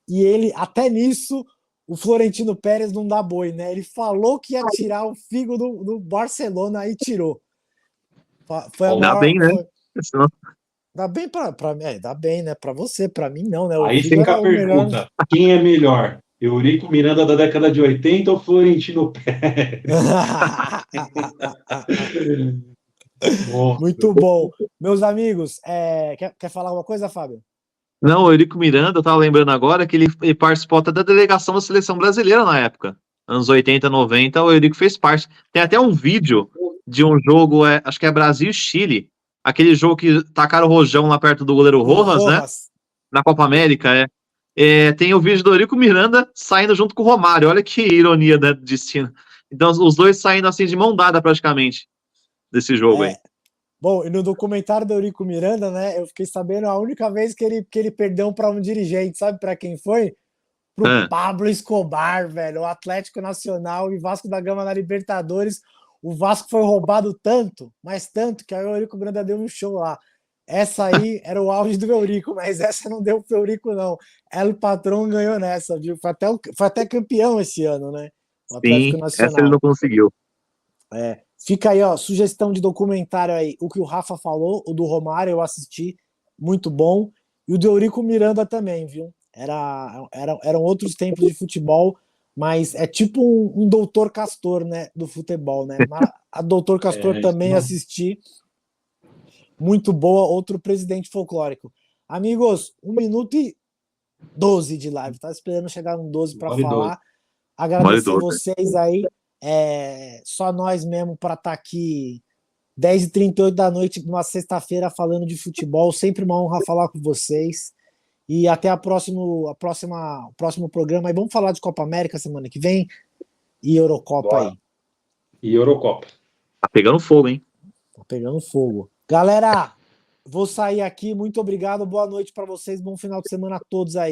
E ele, até nisso, o Florentino Pérez não dá boi, né? Ele falou que ia tirar o Figo do Barcelona e tirou. Foi a
Dá
maior,
bem, né? Senão-
dá bem dá bem, né? Para você, para mim não, né? O
Aí
Figo
fica
era
a
o melhor.
pergunta: quem é melhor? Eurico Miranda da década de 80 ou Florentino Pérez?
Muito bom. Meus amigos, quer falar alguma coisa, Fábio?
Não, o Eurico Miranda, eu tava lembrando agora que ele participou até da delegação da seleção brasileira na época. Anos 80, 90, o Eurico fez parte. Tem até um vídeo de um jogo, acho que é Brasil e Chile. Aquele jogo que tacaram o rojão lá perto do goleiro Rojas, né? Na Copa América, tem o vídeo do Eurico Miranda saindo junto com o Romário. Olha que ironia do destino. Então, os dois saindo assim de mão dada praticamente desse jogo aí.
Bom, e no documentário do Eurico Miranda, né, eu fiquei sabendo a única vez que ele perdeu para um dirigente, sabe para quem foi? Pro Pablo Escobar, velho, o Atlético Nacional e Vasco da Gama na Libertadores. O Vasco foi roubado tanto, mas tanto, que aí o Eurico Miranda deu um show lá. Essa aí era o auge do Eurico, mas essa não deu pro Eurico, não. El Patrão ganhou nessa, viu? Foi até campeão esse ano, né? O Atlético
Sim,
Nacional.
essa ele não conseguiu.
Fica aí, ó, sugestão de documentário aí. O que o Rafa falou, o do Romário, eu assisti, muito bom. E o do Eurico Miranda também, viu? Eram outros tempos de futebol, mas é tipo um Doutor Castor, né? Do futebol, né? A Doutor Castor também assisti. Muito boa, outro presidente folclórico. Amigos, 1 minuto e 12 de live. Tá esperando chegar um 12 para falar. Agradecer vocês aí. Só nós mesmo para estar aqui 10h38 da noite, numa sexta-feira, falando de futebol. Sempre uma honra falar com vocês. E até o próximo programa. Aí vamos falar de Copa América semana que vem e Eurocopa aí.
E Eurocopa.
Tá pegando fogo, hein?
Tá pegando fogo. Galera, vou sair aqui. Muito obrigado. Boa noite para vocês. Bom final de semana a todos aí.